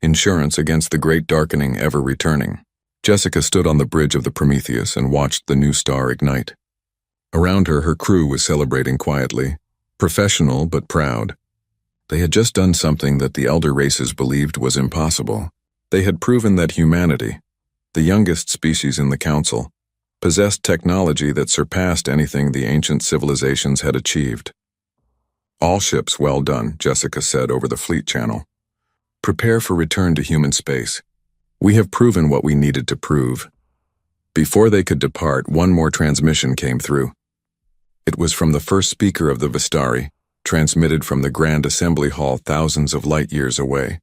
Insurance against the great darkening ever returning. Jessica stood on the bridge of the Prometheus and watched the new star ignite. Around her, her crew was celebrating quietly, professional but proud. They had just done something that the elder races believed was impossible. They had proven that humanity, the youngest species in the Council, possessed technology that surpassed anything the ancient civilizations had achieved. "All ships well done," Jessica said over the fleet channel. "Prepare for return to human space. We have proven what we needed to prove." Before they could depart, one more transmission came through. It was from the first speaker of the Vistari, transmitted from the Grand Assembly Hall thousands of light years away.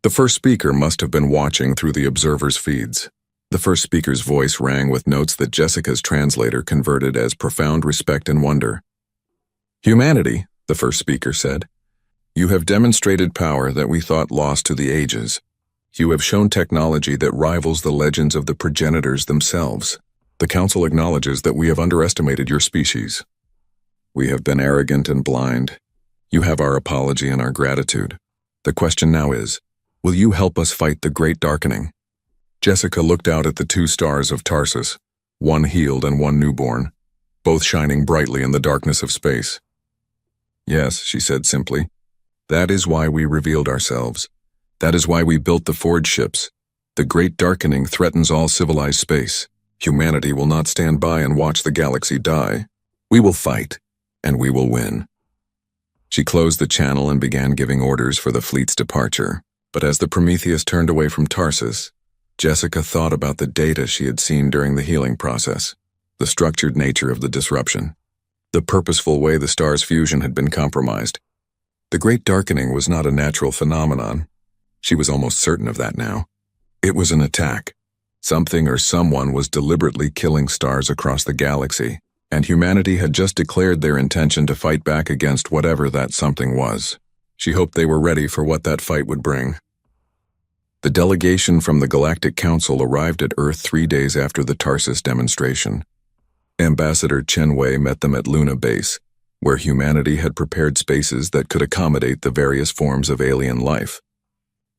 The first speaker must have been watching through the observer's feeds. The first speaker's voice rang with notes that Jessica's translator converted as profound respect and wonder. "Humanity," the first speaker said, "you have demonstrated power that we thought lost to the ages. You have shown technology that rivals the legends of the progenitors themselves. The Council acknowledges that we have underestimated your species. We have been arrogant and blind. You have our apology and our gratitude. The question now is, will you help us fight the Great Darkening?" Jessica looked out at the 2 stars of Tarsus, one healed and one newborn, both shining brightly in the darkness of space. "Yes," she said simply. "That is why we revealed ourselves. That is why we built the Ford ships. The Great Darkening threatens all civilized space. Humanity will not stand by and watch the galaxy die. We will fight, and we will win." She closed the channel and began giving orders for the fleet's departure. But as the Prometheus turned away from Tarsus, Jessica thought about the data she had seen during the healing process, the structured nature of the disruption, the purposeful way the star's fusion had been compromised. The Great Darkening was not a natural phenomenon. She was almost certain of that now. It was an attack. Something or someone was deliberately killing stars across the galaxy, and humanity had just declared their intention to fight back against whatever that something was. She hoped they were ready for what that fight would bring. The delegation from the Galactic Council arrived at Earth 3 days after the Tarsus demonstration. Ambassador Chen Wei met them at Luna Base, where humanity had prepared spaces that could accommodate the various forms of alien life.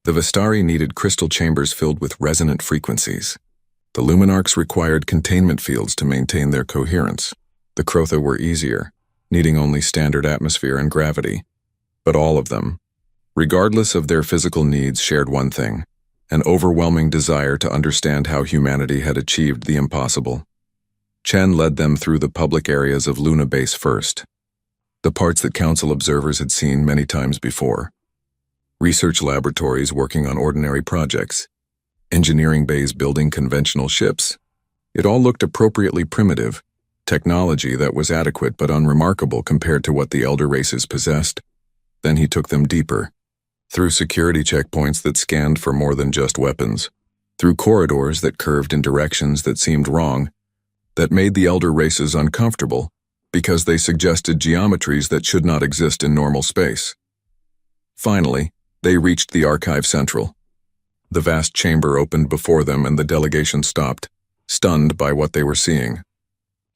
The Vistari needed crystal chambers filled with resonant frequencies. The Luminarchs required containment fields to maintain their coherence. The Crotha were easier, needing only standard atmosphere and gravity. But all of them, regardless of their physical needs, shared one thing: an overwhelming desire to understand how humanity had achieved the impossible. Chen led them through the public areas of Luna Base first, the parts that Council observers had seen many times before. Research laboratories working on ordinary projects, engineering bays building conventional ships. It all looked appropriately primitive, technology that was adequate but unremarkable compared to what the elder races possessed. Then he took them deeper, through security checkpoints that scanned for more than just weapons, through corridors that curved in directions that seemed wrong, that made the elder races uncomfortable because they suggested geometries that should not exist in normal space. Finally, they reached the Archive Central. The vast chamber opened before them and the delegation stopped, stunned by what they were seeing.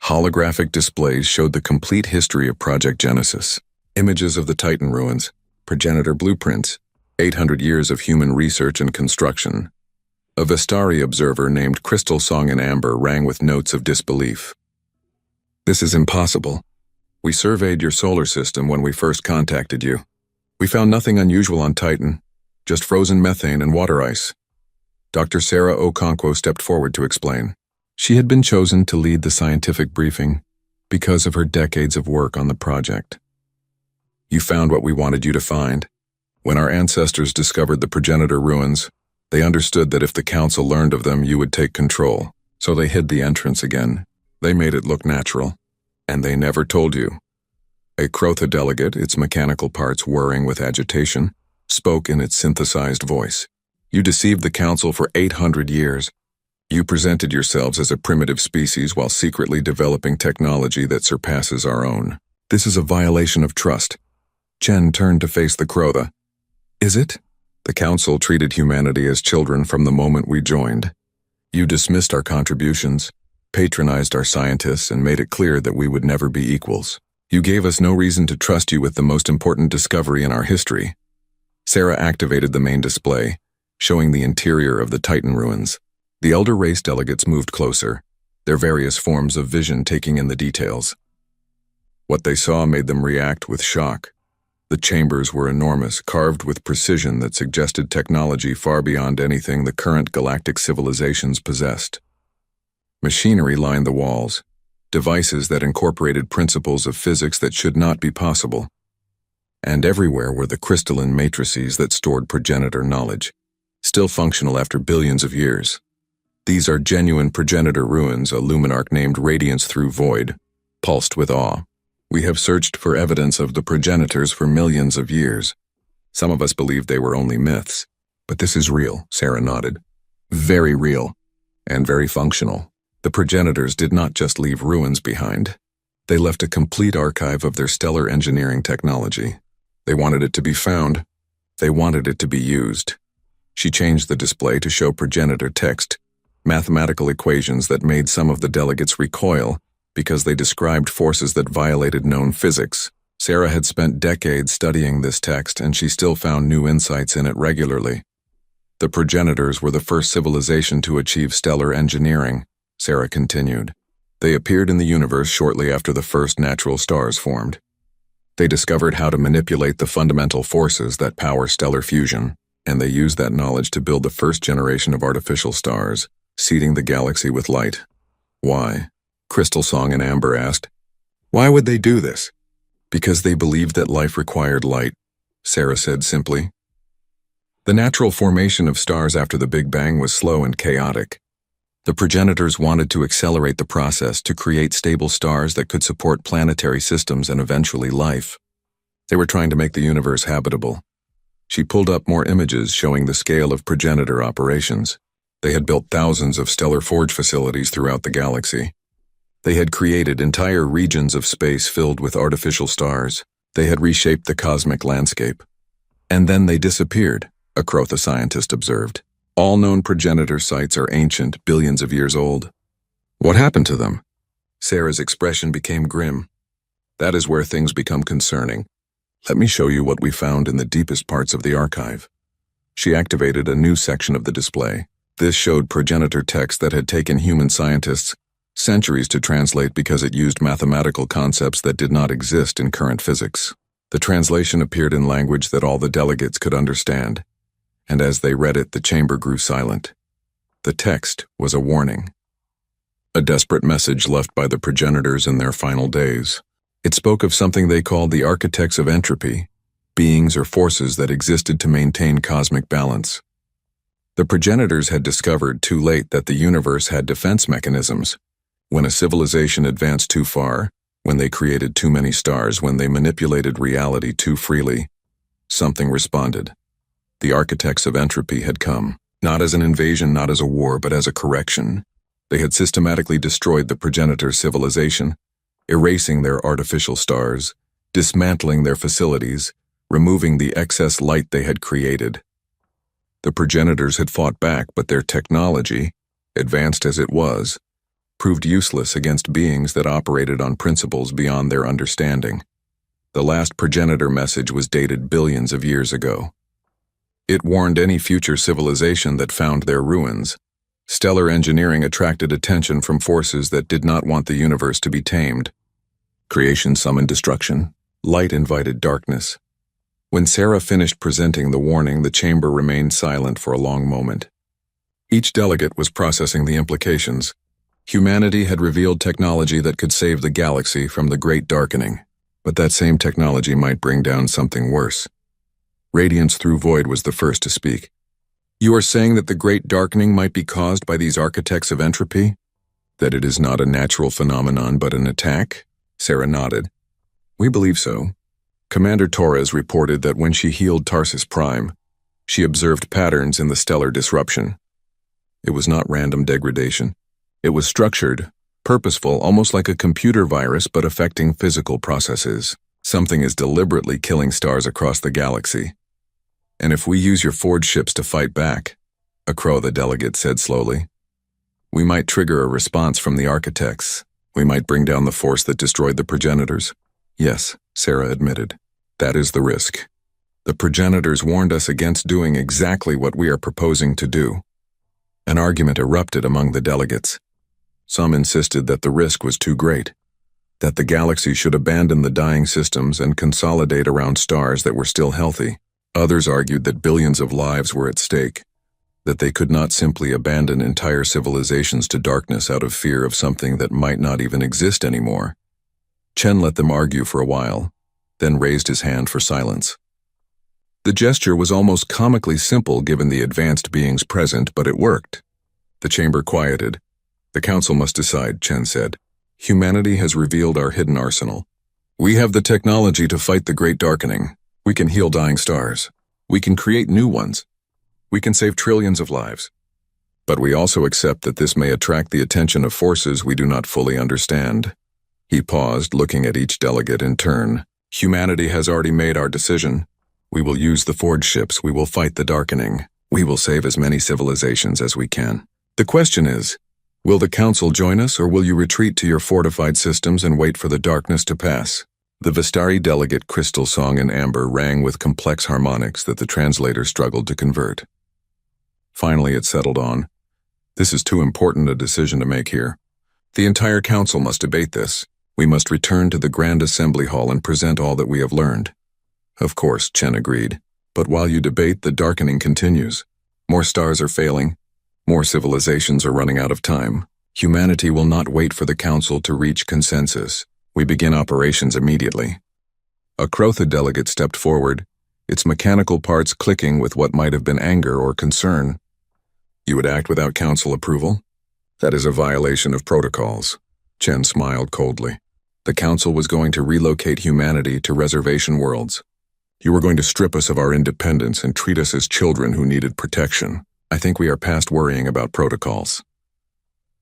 Holographic displays showed the complete history of Project Genesis. Images of the Titan ruins, progenitor blueprints, 800 years of human research and construction. A Vistari observer named Crystal Song in Amber rang with notes of disbelief. "This is impossible. We surveyed your solar system when we first contacted you. We found nothing unusual on Titan, just frozen methane and water ice." Dr. Sarah Okonkwo stepped forward to explain. She had been chosen to lead the scientific briefing because of her decades of work on the project. "You found what we wanted you to find. When our ancestors discovered the progenitor ruins, they understood that if the Council learned of them, you would take control. So they hid the entrance again. They made it look natural. And they never told you." A Crotha delegate, its mechanical parts whirring with agitation, spoke in its synthesized voice. "You deceived the Council for 800 years. You presented yourselves as a primitive species while secretly developing technology that surpasses our own. This is a violation of trust." Chen turned to face the Crotha. "Is it? The Council treated humanity as children from the moment we joined. You dismissed our contributions, patronized our scientists, and made it clear that we would never be equals. You gave us no reason to trust you with the most important discovery in our history." Sarah activated the main display, showing the interior of the Titan ruins. The elder race delegates moved closer, their various forms of vision taking in the details. What they saw made them react with shock. The chambers were enormous, carved with precision that suggested technology far beyond anything the current galactic civilizations possessed. Machinery lined the walls, devices that incorporated principles of physics that should not be possible. And everywhere were the crystalline matrices that stored progenitor knowledge, still functional after billions of years. "These are genuine progenitor ruins," a Luminarch named Radiance Through Void pulsed with awe. "We have searched for evidence of the progenitors for millions of years. Some of us believed they were only myths. But this is real," Sarah nodded. "Very real, and very functional. The progenitors did not just leave ruins behind. They left a complete archive of their stellar engineering technology. They wanted it to be found. They wanted it to be used." She changed the display to show progenitor text, mathematical equations that made some of the delegates recoil because they described forces that violated known physics. Sarah had spent decades studying this text, and she still found new insights in it regularly. "The progenitors were the first civilization to achieve stellar engineering," Sarah continued. "They appeared in the universe shortly after the first natural stars formed. They discovered how to manipulate the fundamental forces that power stellar fusion, and they used that knowledge to build the first generation of artificial stars, seeding the galaxy with light." "Why?" Crystal Song in Amber asked. "Why would they do this?" "Because they believed that life required light," Sarah said simply. The natural formation of stars after the Big Bang was slow and chaotic. The progenitors wanted to accelerate the process to create stable stars that could support planetary systems and eventually life. They were trying to make the universe habitable. She pulled up more images showing the scale of progenitor operations. They had built thousands of stellar forge facilities throughout the galaxy. They had created entire regions of space filled with artificial stars. They had reshaped the cosmic landscape. And then they disappeared, a Crotha scientist observed. All known progenitor sites are ancient, billions of years old. "What happened to them?" Sarah's expression became grim. That is where things become concerning. Let me show you what we found in the deepest parts of the archive. She activated a new section of the display. This showed progenitor text that had taken human scientists centuries to translate because it used mathematical concepts that did not exist in current physics. The translation appeared in language that all the delegates could understand, and as they read it, the chamber grew silent. The text was a warning. A desperate message left by the progenitors in their final days. It spoke of something they called the architects of entropy, beings or forces that existed to maintain cosmic balance. The progenitors had discovered too late that the universe had defense mechanisms. When a civilization advanced too far, when they created too many stars, when they manipulated reality too freely, something responded. The architects of entropy had come, not as an invasion, not as a war, but as a correction. They had systematically destroyed the progenitor civilization, erasing their artificial stars, dismantling their facilities, removing the excess light they had created. The progenitors had fought back, but their technology, advanced as it was, proved useless against beings that operated on principles beyond their understanding. The last progenitor message was dated billions of years ago. It warned any future civilization that found their ruins. Stellar engineering attracted attention from forces that did not want the universe to be tamed. Creation summoned destruction. Light invited darkness. When Sarah finished presenting the warning, the chamber remained silent for a long moment. Each delegate was processing the implications. Humanity had revealed technology that could save the galaxy from the Great Darkening, but that same technology might bring down something worse. Radiance Through Void was the first to speak. You are saying that the Great Darkening might be caused by these architects of entropy? That it is not a natural phenomenon but an attack? Sarah nodded. We believe so. Commander Torres reported that when she healed Tarsus Prime, she observed patterns in the stellar disruption. It was not random degradation. It was structured, purposeful, almost like a computer virus, but affecting physical processes. Something is deliberately killing stars across the galaxy. And if we use your forged ships to fight back, a crow, the delegate said slowly, we might trigger a response from the architects. We might bring down the force that destroyed the progenitors. Yes, Sarah admitted. That is the risk. The progenitors warned us against doing exactly what we are proposing to do. An argument erupted among the delegates. Some insisted that the risk was too great, that the galaxy should abandon the dying systems and consolidate around stars that were still healthy. Others argued that billions of lives were at stake, that they could not simply abandon entire civilizations to darkness out of fear of something that might not even exist anymore. Chen let them argue for a while, then raised his hand for silence. The gesture was almost comically simple given the advanced beings present, but it worked. The chamber quieted. The council must decide, Chen said. Humanity has revealed our hidden arsenal. We have the technology to fight the Great Darkening. We can heal dying stars. We can create new ones. We can save trillions of lives. But we also accept that this may attract the attention of forces we do not fully understand. He paused, looking at each delegate in turn. Humanity has already made our decision. We will use the forged ships. We will fight the darkening. We will save as many civilizations as we can. The question is, will the council join us, or will you retreat to your fortified systems and wait for the darkness to pass? The Vistari delegate crystal song in amber rang with complex harmonics that the translator struggled to convert. Finally it settled on. This is too important a decision to make here. The entire council must debate this. We must return to the Grand Assembly Hall and present all that we have learned. Of course, Chen agreed. But while you debate, the darkening continues. More stars are failing. More civilizations are running out of time. Humanity will not wait for the council to reach consensus. We begin operations immediately. A Crotha delegate stepped forward, its mechanical parts clicking with what might have been anger or concern. You would act without council approval? That is a violation of protocols. Chen smiled coldly. The council was going to relocate humanity to reservation worlds. You were going to strip us of our independence and treat us as children who needed protection. I think we are past worrying about protocols.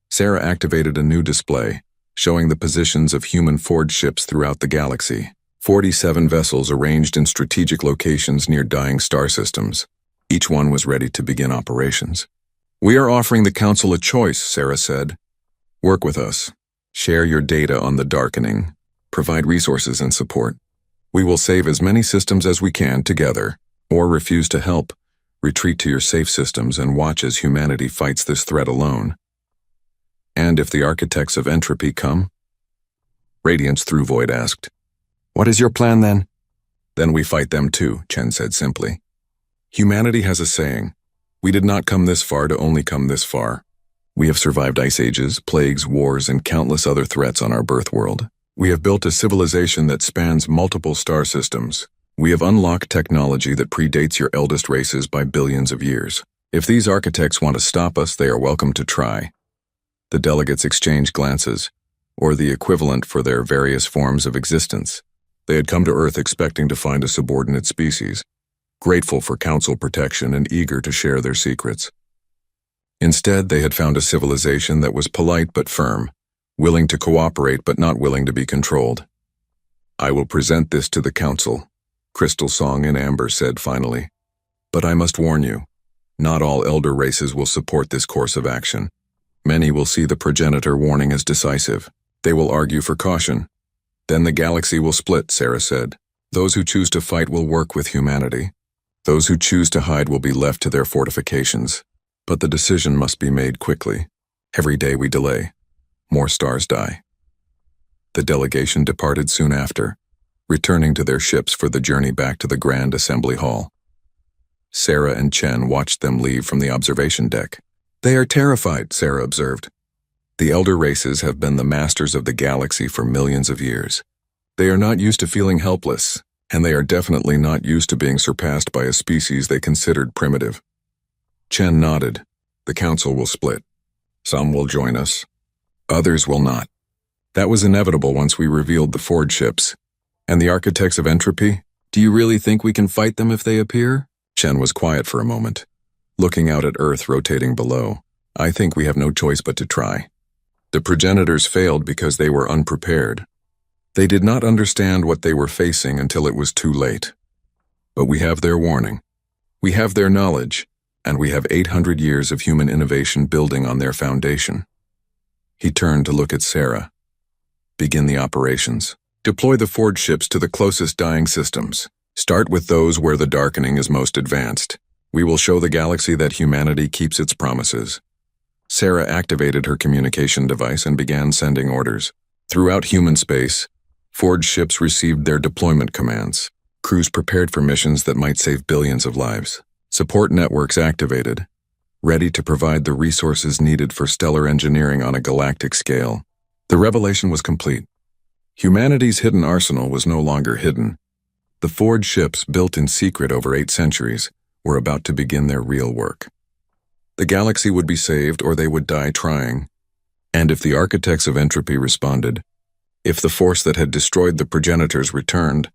Sarah activated a new display, showing the positions of human forged ships throughout the galaxy. 47 vessels arranged in strategic locations near dying star systems. Each one was ready to begin operations. We are offering the council a choice, Sarah said. Work with us. Share your data on the darkening. Provide resources and support. We will save as many systems as we can together, or refuse to help. Retreat to your safe systems and watch as humanity fights this threat alone. And if the architects of entropy come? Radiance Through Void asked. What is your plan then? Then we fight them too, Chen said simply. Humanity has a saying. We did not come this far to only come this far. We have survived ice ages, plagues, wars, and countless other threats on our birth world. We have built a civilization that spans multiple star systems. We have unlocked technology that predates your eldest races by billions of years. If these architects want to stop us, they are welcome to try. The delegates exchanged glances, or the equivalent for their various forms of existence. They had come to Earth expecting to find a subordinate species, grateful for council protection and eager to share their secrets. Instead, they had found a civilization that was polite but firm, willing to cooperate but not willing to be controlled. I will present this to the council, Crystal Song and Amber said finally. But I must warn you, not all elder races will support this course of action. Many will see the progenitor warning as decisive. They will argue for caution. Then the galaxy will split, Sarah said. Those who choose to fight will work with humanity. Those who choose to hide will be left to their fortifications. But the decision must be made quickly. Every day we delay, more stars die. The delegation departed soon after, returning to their ships for the journey back to the Grand Assembly Hall. Sarah and Chen watched them leave from the observation deck. They are terrified, Sarah observed. The elder races have been the masters of the galaxy for millions of years. They are not used to feeling helpless, and they are definitely not used to being surpassed by a species they considered primitive. Chen nodded. The council will split. Some will join us. Others will not. That was inevitable once we revealed the Ford ships. And the architects of entropy? Do you really think we can fight them if they appear? Chen was quiet for a moment, looking out at Earth rotating below. I think we have no choice but to try. The progenitors failed because they were unprepared. They did not understand what they were facing until it was too late. But we have their warning. We have their knowledge, and we have 800 years of human innovation building on their foundation. He turned to look at Sarah. Begin the operations. Deploy the Ford ships to the closest dying systems. Start with those where the darkening is most advanced. We will show the galaxy that humanity keeps its promises. Sarah activated her communication device and began sending orders. Throughout human space, Ford ships received their deployment commands. Crews prepared for missions that might save billions of lives. Support networks activated, ready to provide the resources needed for stellar engineering on a galactic scale. The revelation was complete. Humanity's hidden arsenal was no longer hidden. The Ford ships, built in secret over 8 centuries, were about to begin their real work. The galaxy would be saved or they would die trying. And if the architects of entropy responded, if the force that had destroyed the progenitors returned,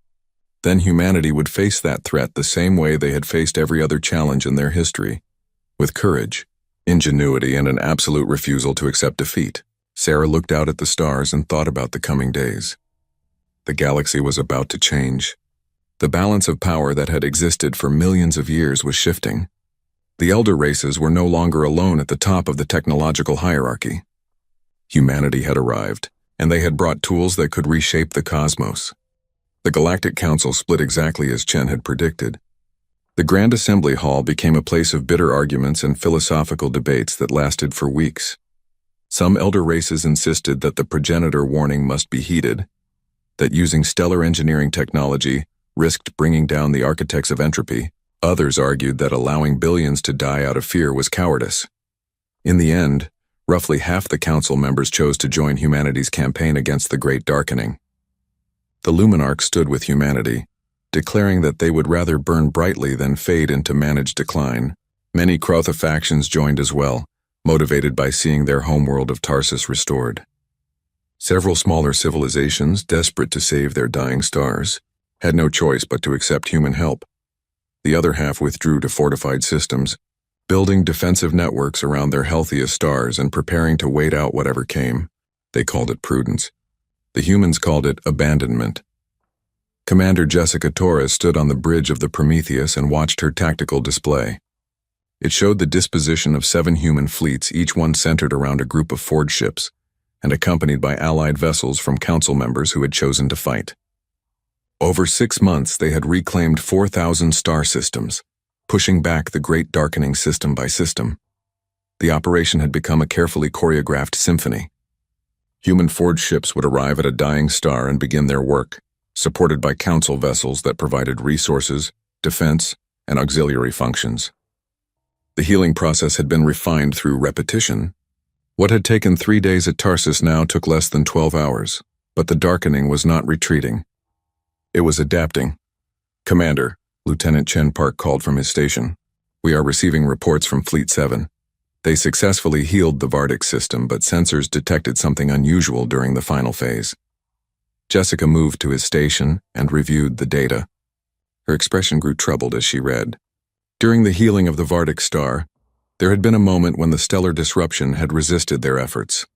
then humanity would face that threat the same way they had faced every other challenge in their history, with courage, ingenuity, and an absolute refusal to accept defeat. Sarah looked out at the stars and thought about the coming days. The galaxy was about to change. The balance of power that had existed for millions of years was shifting. The elder races were no longer alone at the top of the technological hierarchy. Humanity had arrived, and they had brought tools that could reshape the cosmos. The Galactic Council split exactly as Chen had predicted. The Grand Assembly Hall became a place of bitter arguments and philosophical debates that lasted for weeks. Some elder races insisted that the progenitor warning must be heeded, that using stellar engineering technology risked bringing down the architects of entropy. Others argued that allowing billions to die out of fear was cowardice. In the end, roughly half the council members chose to join humanity's campaign against the Great Darkening. The Luminarch stood with humanity, declaring that they would rather burn brightly than fade into managed decline. Many Krotha factions joined as well, motivated by seeing their homeworld of Tarsus restored. Several smaller civilizations, desperate to save their dying stars, had no choice but to accept human help. The other half withdrew to fortified systems, building defensive networks around their healthiest stars and preparing to wait out whatever came. They called it prudence. The humans called it abandonment. Commander Jessica Torres stood on the bridge of the Prometheus and watched her tactical display. It showed the disposition of 7 human fleets, each one centered around a group of Ford ships, and accompanied by allied vessels from council members who had chosen to fight. Over 6 months, they had reclaimed 4,000 star systems, pushing back the Great Darkening system by system. The operation had become a carefully choreographed symphony. Human forged ships would arrive at a dying star and begin their work, supported by council vessels that provided resources, defense, and auxiliary functions. The healing process had been refined through repetition. What had taken 3 days at Tarsus now took less than 12 hours, but the darkening was not retreating. It was adapting. "Commander," Lieutenant Chen Park called from his station. "We are receiving reports from Fleet 7. They successfully healed the Vardic system, but sensors detected something unusual during the final phase." Jessica moved to his station and reviewed the data. Her expression grew troubled as she read. During the healing of the Vardic star, there had been a moment when the stellar disruption had resisted their efforts.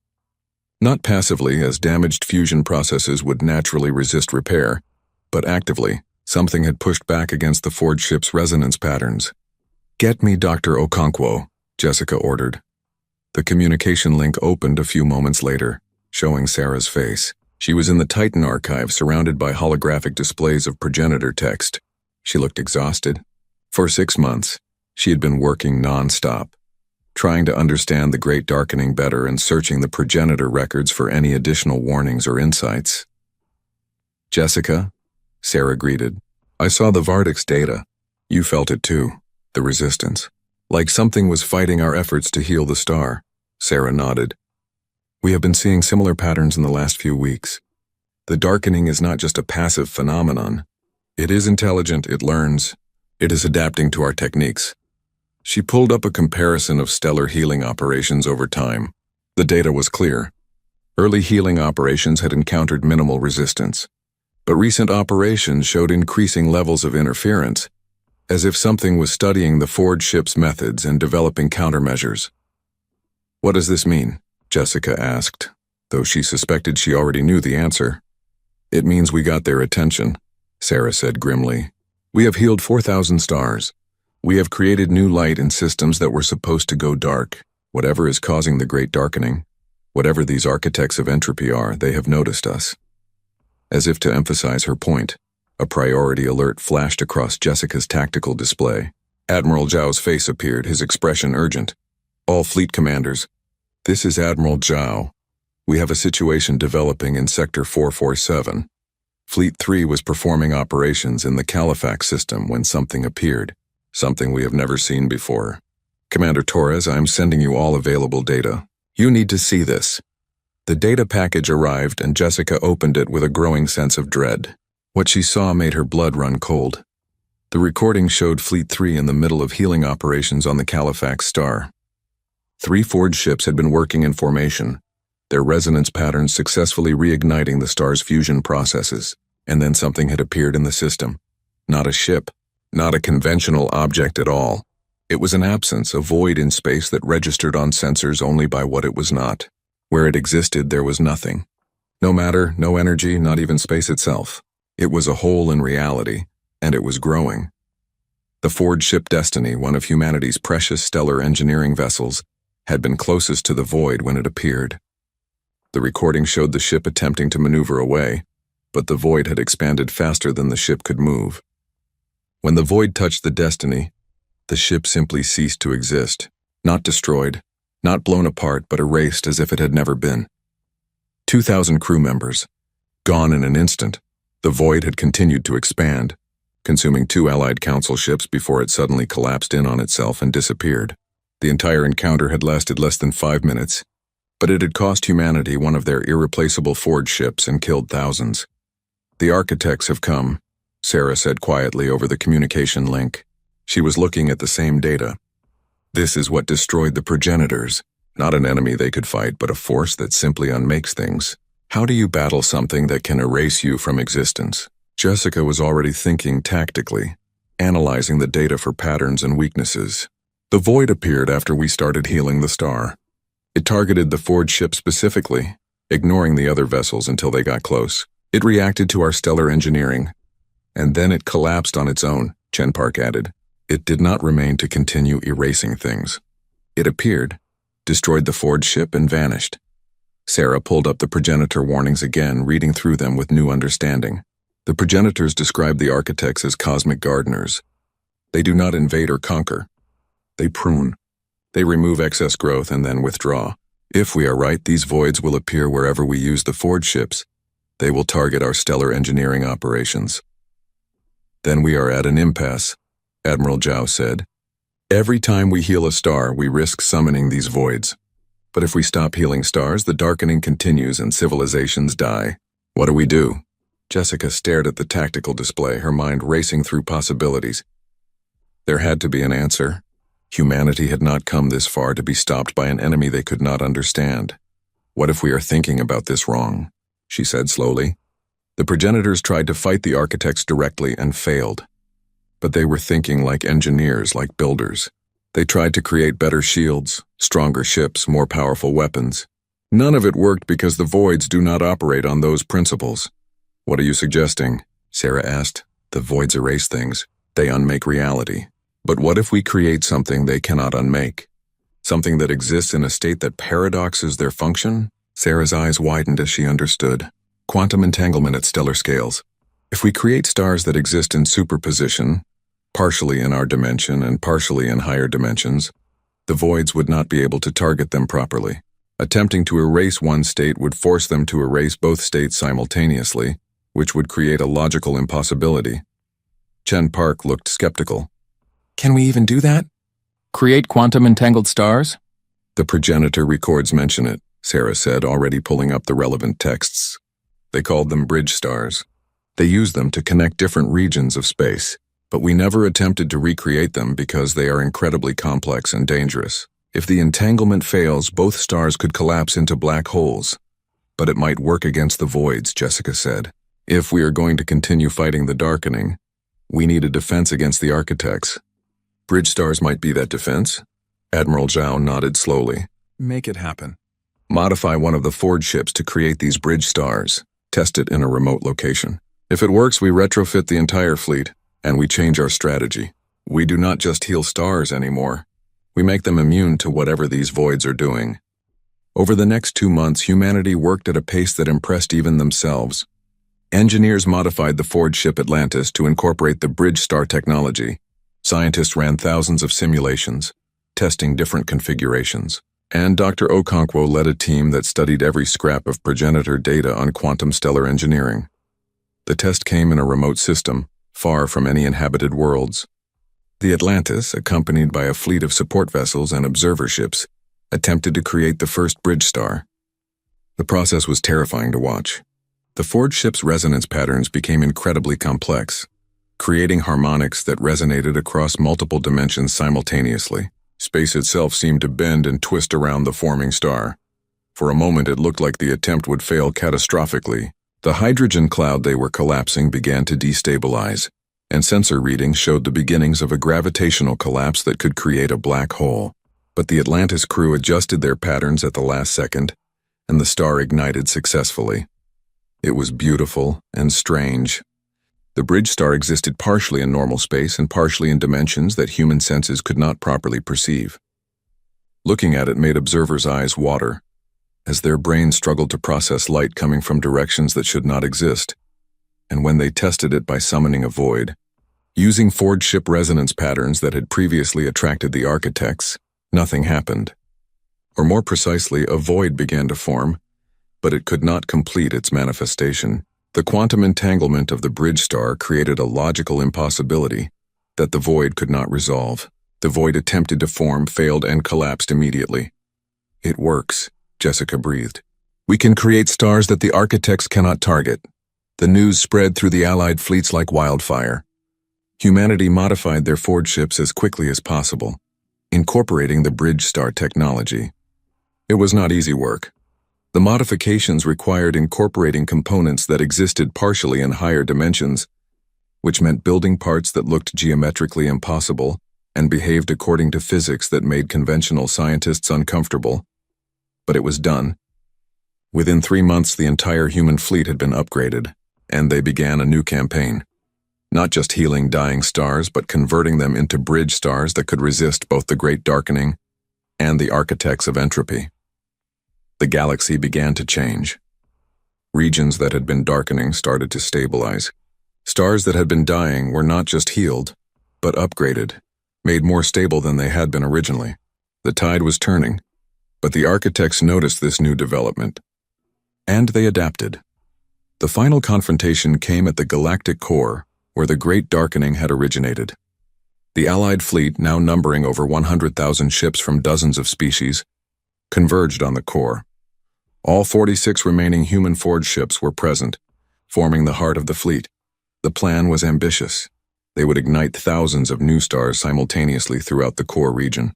Not passively, as damaged fusion processes would naturally resist repair, but actively, something had pushed back against the forged ship's resonance patterns. "Get me Dr. Okonkwo," Jessica ordered. The communication link opened a few moments later, showing Sarah's face. She was in the Titan archive, surrounded by holographic displays of progenitor text. She looked exhausted. For 6 months, she had been working non-stop, trying to understand the Great Darkening better and searching the progenitor records for any additional warnings or insights. "Jessica," Sarah greeted. "I saw the Vardic's data. You felt it too, the resistance. Like something was fighting our efforts to heal the star." Sarah nodded. "We have been seeing similar patterns in the last few weeks. The darkening is not just a passive phenomenon. It is intelligent, it learns. It is adapting to our techniques." She pulled up a comparison of stellar healing operations over time. The data was clear. Early healing operations had encountered minimal resistance, but recent operations showed increasing levels of interference, as if something was studying the forged ship's methods and developing countermeasures. "What does this mean?" Jessica asked, though she suspected she already knew the answer. "It means we got their attention," Sarah said grimly. "We have healed 4,000 stars. We have created new light in systems that were supposed to go dark. Whatever is causing the Great Darkening, whatever these architects of entropy are, they have noticed us." As if to emphasize her point, a priority alert flashed across Jessica's tactical display. Admiral Zhao's face appeared, his expression urgent. "All fleet commanders, this is Admiral Zhao. We have a situation developing in Sector 447. Fleet 3 was performing operations in the Califax system when something appeared, something we have never seen before. Commander Torres, I am sending you all available data. You need to see this." The data package arrived and Jessica opened it with a growing sense of dread. What she saw made her blood run cold. The recording showed Fleet 3 in the middle of healing operations on the Califax star. 3 forged ships had been working in formation, their resonance patterns successfully reigniting the star's fusion processes, and then something had appeared in the system. Not a ship, not a conventional object at all. It was an absence, a void in space that registered on sensors only by what it was not. Where it existed, there was nothing. No matter, no energy, not even space itself. It was a hole in reality, and it was growing. The forged ship Destiny, one of humanity's precious stellar engineering vessels, had been closest to the void when it appeared. The recording showed the ship attempting to maneuver away, but the void had expanded faster than the ship could move. When the void touched the Destiny, the ship simply ceased to exist, not destroyed, not blown apart, but erased as if it had never been. 2,000 crew members, gone in an instant. The void had continued to expand, consuming 2 Allied Council ships before it suddenly collapsed in on itself and disappeared. The entire encounter had lasted less than 5 minutes, but it had cost humanity one of their irreplaceable forged ships and killed thousands. "The architects have come," Sarah said quietly over the communication link. She was looking at the same data. "This is what destroyed the progenitors. Not an enemy they could fight, but a force that simply unmakes things. How do you battle something that can erase you from existence?" Jessica was already thinking tactically, analyzing the data for patterns and weaknesses. The void appeared after we started healing the star. It targeted the forged ship specifically, ignoring the other vessels until they got close. It reacted to our stellar engineering, and then it collapsed on its own, Chen Park added. It did not remain to continue erasing things. It appeared, destroyed the forged ship, and vanished. Sarah pulled up the progenitor warnings again, reading through them with new understanding. The progenitors described the architects as cosmic gardeners. They do not invade or conquer. They prune. They remove excess growth and then withdraw. If we are right, these voids will appear wherever we use the Ford ships. They will target our stellar engineering operations. Then we are at an impasse, Admiral Zhao said. Every time we heal a star, we risk summoning these voids. But if we stop healing stars, the darkening continues and civilizations die. What do we do? Jessica stared at the tactical display, her mind racing through possibilities. There had to be an answer. Humanity had not come this far to be stopped by an enemy they could not understand. What if we are thinking about this wrong? She said slowly. The progenitors tried to fight the architects directly and failed. But they were thinking like engineers, like builders. They tried to create better shields, stronger ships, more powerful weapons. None of it worked because the voids do not operate on those principles. What are you suggesting? Sarah asked. The voids erase things. They unmake reality. But what if we create something they cannot unmake? Something that exists in a state that paradoxes their function? Sarah's eyes widened as she understood. Quantum entanglement at stellar scales. If we create stars that exist in superposition, partially in our dimension and partially in higher dimensions, the voids would not be able to target them properly. Attempting to erase one state would force them to erase both states simultaneously, which would create a logical impossibility. Chen Park looked skeptical. Can we even do that? Create quantum-entangled stars? The progenitor records mention it, Sarah said, already pulling up the relevant texts. They called them bridge stars. They used them to connect different regions of space, but we never attempted to recreate them because they are incredibly complex and dangerous. If the entanglement fails, both stars could collapse into black holes. But it might work against the voids, Jessica said. If we are going to continue fighting the darkening, we need a defense against the architects. Bridge stars might be that defense? Admiral Zhao nodded slowly. Make it happen. Modify one of the Ford ships to create these bridge stars. Test it in a remote location. If it works, we retrofit the entire fleet, and we change our strategy. We do not just heal stars anymore. We make them immune to whatever these voids are doing. Over the next 2 months, humanity worked at a pace that impressed even themselves. Engineers modified the Ford ship Atlantis to incorporate the bridge star technology. Scientists ran thousands of simulations, testing different configurations. And Dr. Okonkwo led a team that studied every scrap of progenitor data on quantum stellar engineering. The test came in a remote system, far from any inhabited worlds. The Atlantis, accompanied by a fleet of support vessels and observer ships, attempted to create the first bridge star. The process was terrifying to watch. The Ford ship's resonance patterns became incredibly complex, creating harmonics that resonated across multiple dimensions simultaneously. Space itself seemed to bend and twist around the forming star. For a moment, it looked like the attempt would fail catastrophically. The hydrogen cloud they were collapsing began to destabilize, and sensor readings showed the beginnings of a gravitational collapse that could create a black hole. But the Atlantis crew adjusted their patterns at the last second, and the star ignited successfully. It was beautiful and strange. The bridge star existed partially in normal space and partially in dimensions that human senses could not properly perceive. Looking at it made observers' eyes water, as their brains struggled to process light coming from directions that should not exist. And when they tested it by summoning a void, using Ford ship resonance patterns that had previously attracted the architects, nothing happened. Or more precisely, a void began to form, but it could not complete its manifestation. The quantum entanglement of the bridge star created a logical impossibility that the void could not resolve. The void attempted to form, failed, and collapsed immediately. It works, Jessica breathed. We can create stars that the architects cannot target. The news spread through the Allied fleets like wildfire. Humanity modified their Ford ships as quickly as possible, incorporating the bridge star technology. It was not easy work. The modifications required incorporating components that existed partially in higher dimensions, which meant building parts that looked geometrically impossible and behaved according to physics that made conventional scientists uncomfortable. But it was done. Within 3 months, the entire human fleet had been upgraded, and they began a new campaign. Not just healing dying stars, but converting them into bridge stars that could resist both the Great Darkening and the architects of entropy. The galaxy began to change. Regions that had been darkening started to stabilize. Stars that had been dying were not just healed, but upgraded, made more stable than they had been originally. The tide was turning, but the architects noticed this new development. And they adapted. The final confrontation came at the galactic core, where the Great Darkening had originated. The Allied fleet, now numbering over 100,000 ships from dozens of species, converged on the core. All 46 remaining human-forged ships were present, forming the heart of the fleet. The plan was ambitious. They would ignite thousands of new stars simultaneously throughout the core region,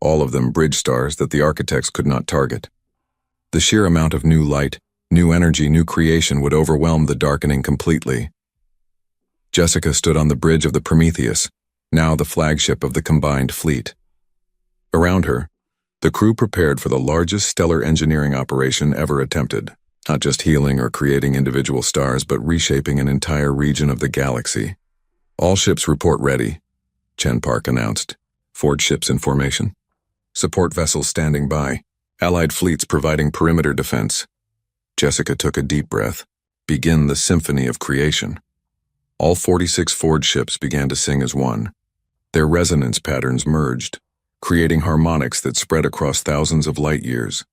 all of them bridge stars that the architects could not target. The sheer amount of new light, new energy, new creation would overwhelm the darkening completely. Jessica stood on the bridge of the Prometheus, now the flagship of the combined fleet. Around her, the crew prepared for the largest stellar engineering operation ever attempted, not just healing or creating individual stars, but reshaping an entire region of the galaxy. All ships report ready, Chen Park announced. Forged ships in formation. Support vessels standing by. Allied fleets providing perimeter defense. Jessica took a deep breath. Begin the symphony of creation. All 46 forged ships began to sing as one. Their resonance patterns merged, creating harmonics that spread across thousands of light years.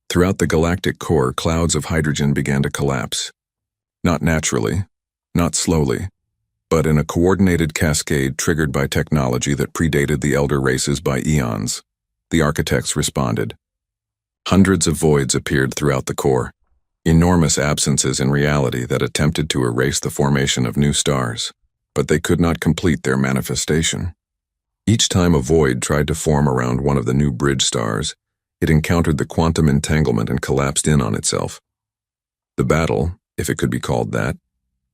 Throughout the galactic core, clouds of hydrogen began to collapse. Not naturally, not slowly, but in a coordinated cascade triggered by technology that predated the elder races by eons. The architects responded. Hundreds of voids appeared throughout the core, enormous absences in reality that attempted to erase the formation of new stars, but they could not complete their manifestation. Each time a void tried to form around one of the new bridge stars, it encountered the quantum entanglement and collapsed in on itself. The battle, if it could be called that,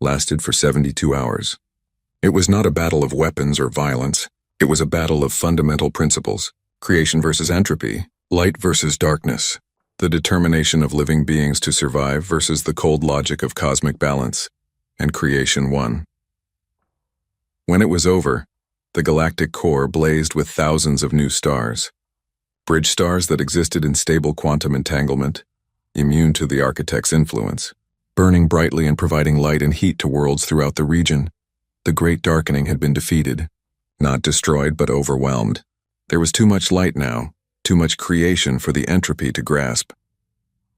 lasted for 72 hours. It was not a battle of weapons or violence. It was a battle of fundamental principles: creation versus entropy, light versus darkness, the determination of living beings to survive versus the cold logic of cosmic balance, and creation won. When it was over, the galactic core blazed with thousands of new stars. Bridge stars that existed in stable quantum entanglement, immune to the architect's influence, burning brightly and providing light and heat to worlds throughout the region. The Great Darkening had been defeated, not destroyed but overwhelmed. There was too much light now, too much creation for the entropy to grasp.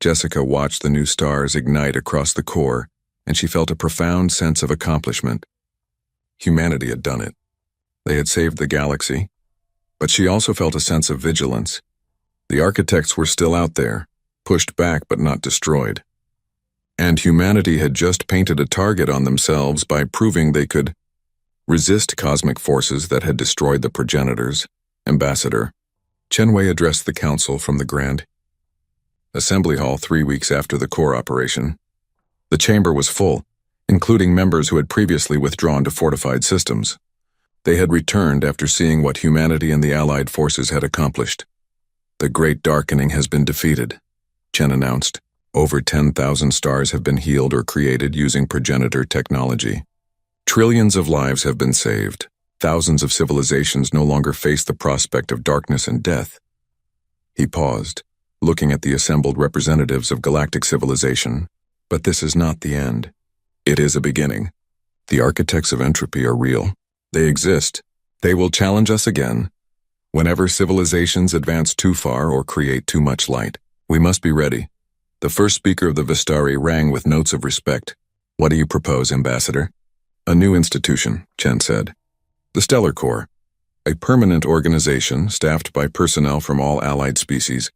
Jessica watched the new stars ignite across the core, and she felt a profound sense of accomplishment. Humanity had done it. They had saved the galaxy. But she also felt a sense of vigilance. The architects were still out there, pushed back but not destroyed. And humanity had just painted a target on themselves by proving they could resist cosmic forces that had destroyed the progenitors. Ambassador, Chen Wei addressed the council from the Grand Assembly Hall 3 weeks after the core operation. The chamber was full, including members who had previously withdrawn to fortified systems. They had returned after seeing what humanity and the Allied forces had accomplished. The Great Darkening has been defeated, Chen announced. Over 10,000 stars have been healed or created using progenitor technology. Trillions of lives have been saved. Thousands of civilizations no longer face the prospect of darkness and death. He paused, looking at the assembled representatives of galactic civilization. But this is not the end. It is a beginning. The architects of entropy are real. They exist. They will challenge us again. Whenever civilizations advance too far or create too much light, we must be ready. The first speaker of the Vistari rang with notes of respect. What do you propose, Ambassador? A new institution, Chen said. The Stellar Corps, a permanent organization staffed by personnel from all allied species,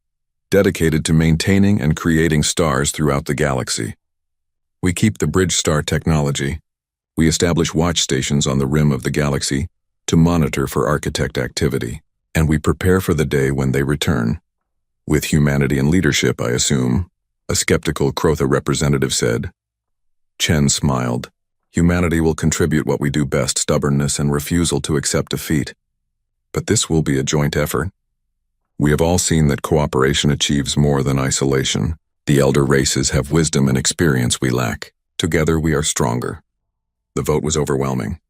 dedicated to maintaining and creating stars throughout the galaxy. We keep the bridge star technology. We establish watch stations on the rim of the galaxy to monitor for architect activity, and we prepare for the day when they return. With humanity and leadership, I assume, a skeptical Crotha representative said. Chen smiled. Humanity will contribute what we do best: stubbornness and refusal to accept defeat. But this will be a joint effort. We have all seen that cooperation achieves more than isolation. The elder races have wisdom and experience we lack. Together we are stronger. The vote was overwhelming.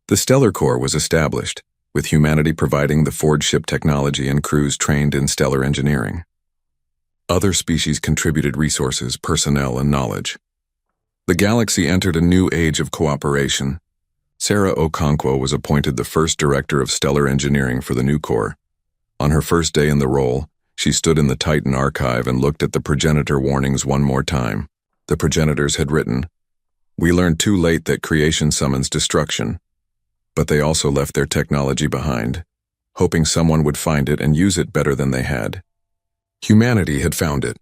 The Stellar Corps was established, with humanity providing the forged ship technology and crews trained in stellar engineering. Other species contributed resources, personnel, and knowledge. The galaxy entered a new age of cooperation. Sarah Okonkwo was appointed the first director of stellar engineering for the new Corps. On her first day in the role, she stood in the Titan archive and looked at the progenitor warnings one more time. The progenitors had written, "We learned too late that creation summons destruction." But they also left their technology behind, hoping someone would find it and use it better than they had. Humanity had found it,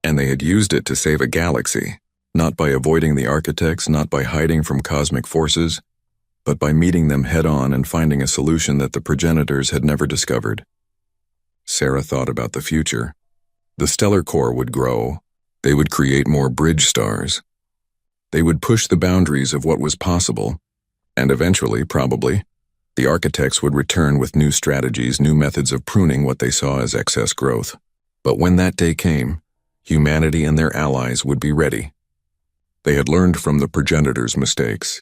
and they had used it to save a galaxy, not by avoiding the architects, not by hiding from cosmic forces, but by meeting them head-on and finding a solution that the progenitors had never discovered. Sarah thought about the future. The stellar core would grow. They would create more bridge stars. They would push the boundaries of what was possible, and eventually, probably, the architects would return with new strategies, new methods of pruning what they saw as excess growth. But when that day came, humanity and their allies would be ready. They had learned from the progenitors' mistakes.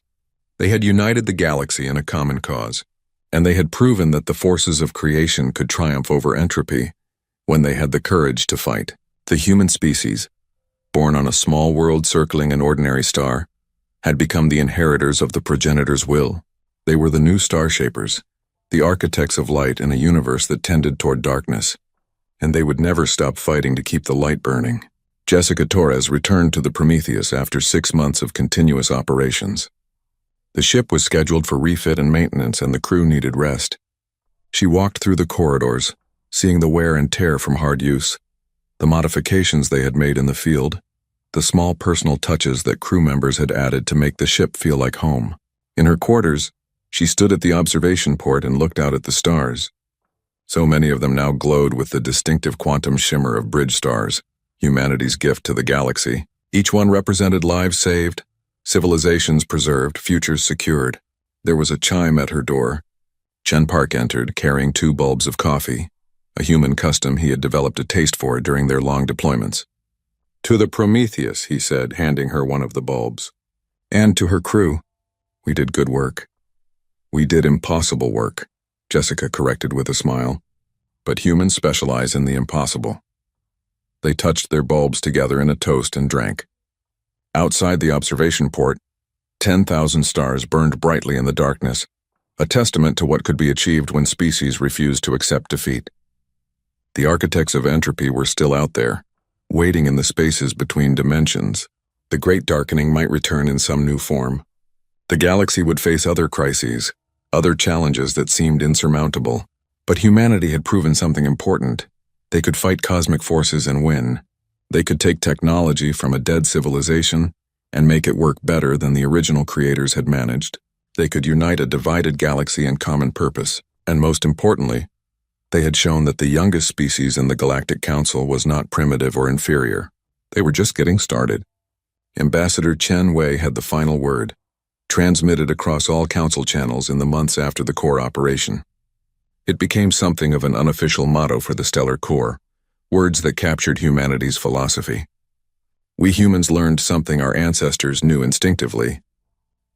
They had united the galaxy in a common cause, and they had proven that the forces of creation could triumph over entropy when they had the courage to fight. The human species, born on a small world circling an ordinary star, had become the inheritors of the progenitor's will. They were the new star shapers, the architects of light in a universe that tended toward darkness, and they would never stop fighting to keep the light burning. Jessica Torres returned to the Prometheus after 6 months of continuous operations. The ship was scheduled for refit and maintenance, and the crew needed rest. She walked through the corridors, seeing the wear and tear from hard use, the modifications they had made in the field, the small personal touches that crew members had added to make the ship feel like home. In her quarters, she stood at the observation port and looked out at the stars. So many of them now glowed with the distinctive quantum shimmer of bridge stars, humanity's gift to the galaxy. Each one represented lives saved, civilizations preserved, futures secured. There was a chime at her door. Chen Park entered, carrying 2 bulbs of coffee, a human custom he had developed a taste for during their long deployments. "To the Prometheus," he said, handing her one of the bulbs. "And to her crew. We did good work." "We did impossible work," Jessica corrected with a smile. "But humans specialize in the impossible." They touched their bulbs together in a toast and drank. Outside the observation port, 10,000 stars burned brightly in the darkness, a testament to what could be achieved when species refused to accept defeat. The architects of entropy were still out there, waiting in the spaces between dimensions. The great darkening might return in some new form. The galaxy would face other crises, other challenges that seemed insurmountable. But humanity had proven something important. They could fight cosmic forces and win. They could take technology from a dead civilization and make it work better than the original creators had managed. They could unite a divided galaxy in common purpose. And most importantly, they had shown that the youngest species in the Galactic Council was not primitive or inferior. They were just getting started. Ambassador Chen Wei had the final word, transmitted across all council channels in the months after the core operation. It became something of an unofficial motto for the Stellar Core, words that captured humanity's philosophy. We humans learned something our ancestors knew instinctively.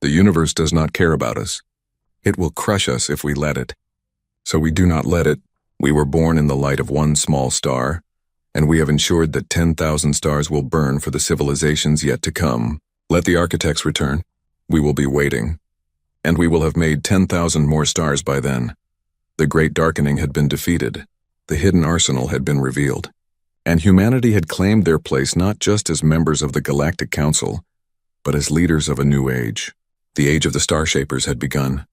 The universe does not care about us. It will crush us if we let it. So we do not let it. We were born in the light of one small star, and we have ensured that 10,000 stars will burn for the civilizations yet to come. Let the architects return. We will be waiting. And we will have made 10,000 more stars by then. The great darkening had been defeated. The hidden arsenal had been revealed. And humanity had claimed their place not just as members of the Galactic Council, but as leaders of a new age. The age of the Starshapers had begun.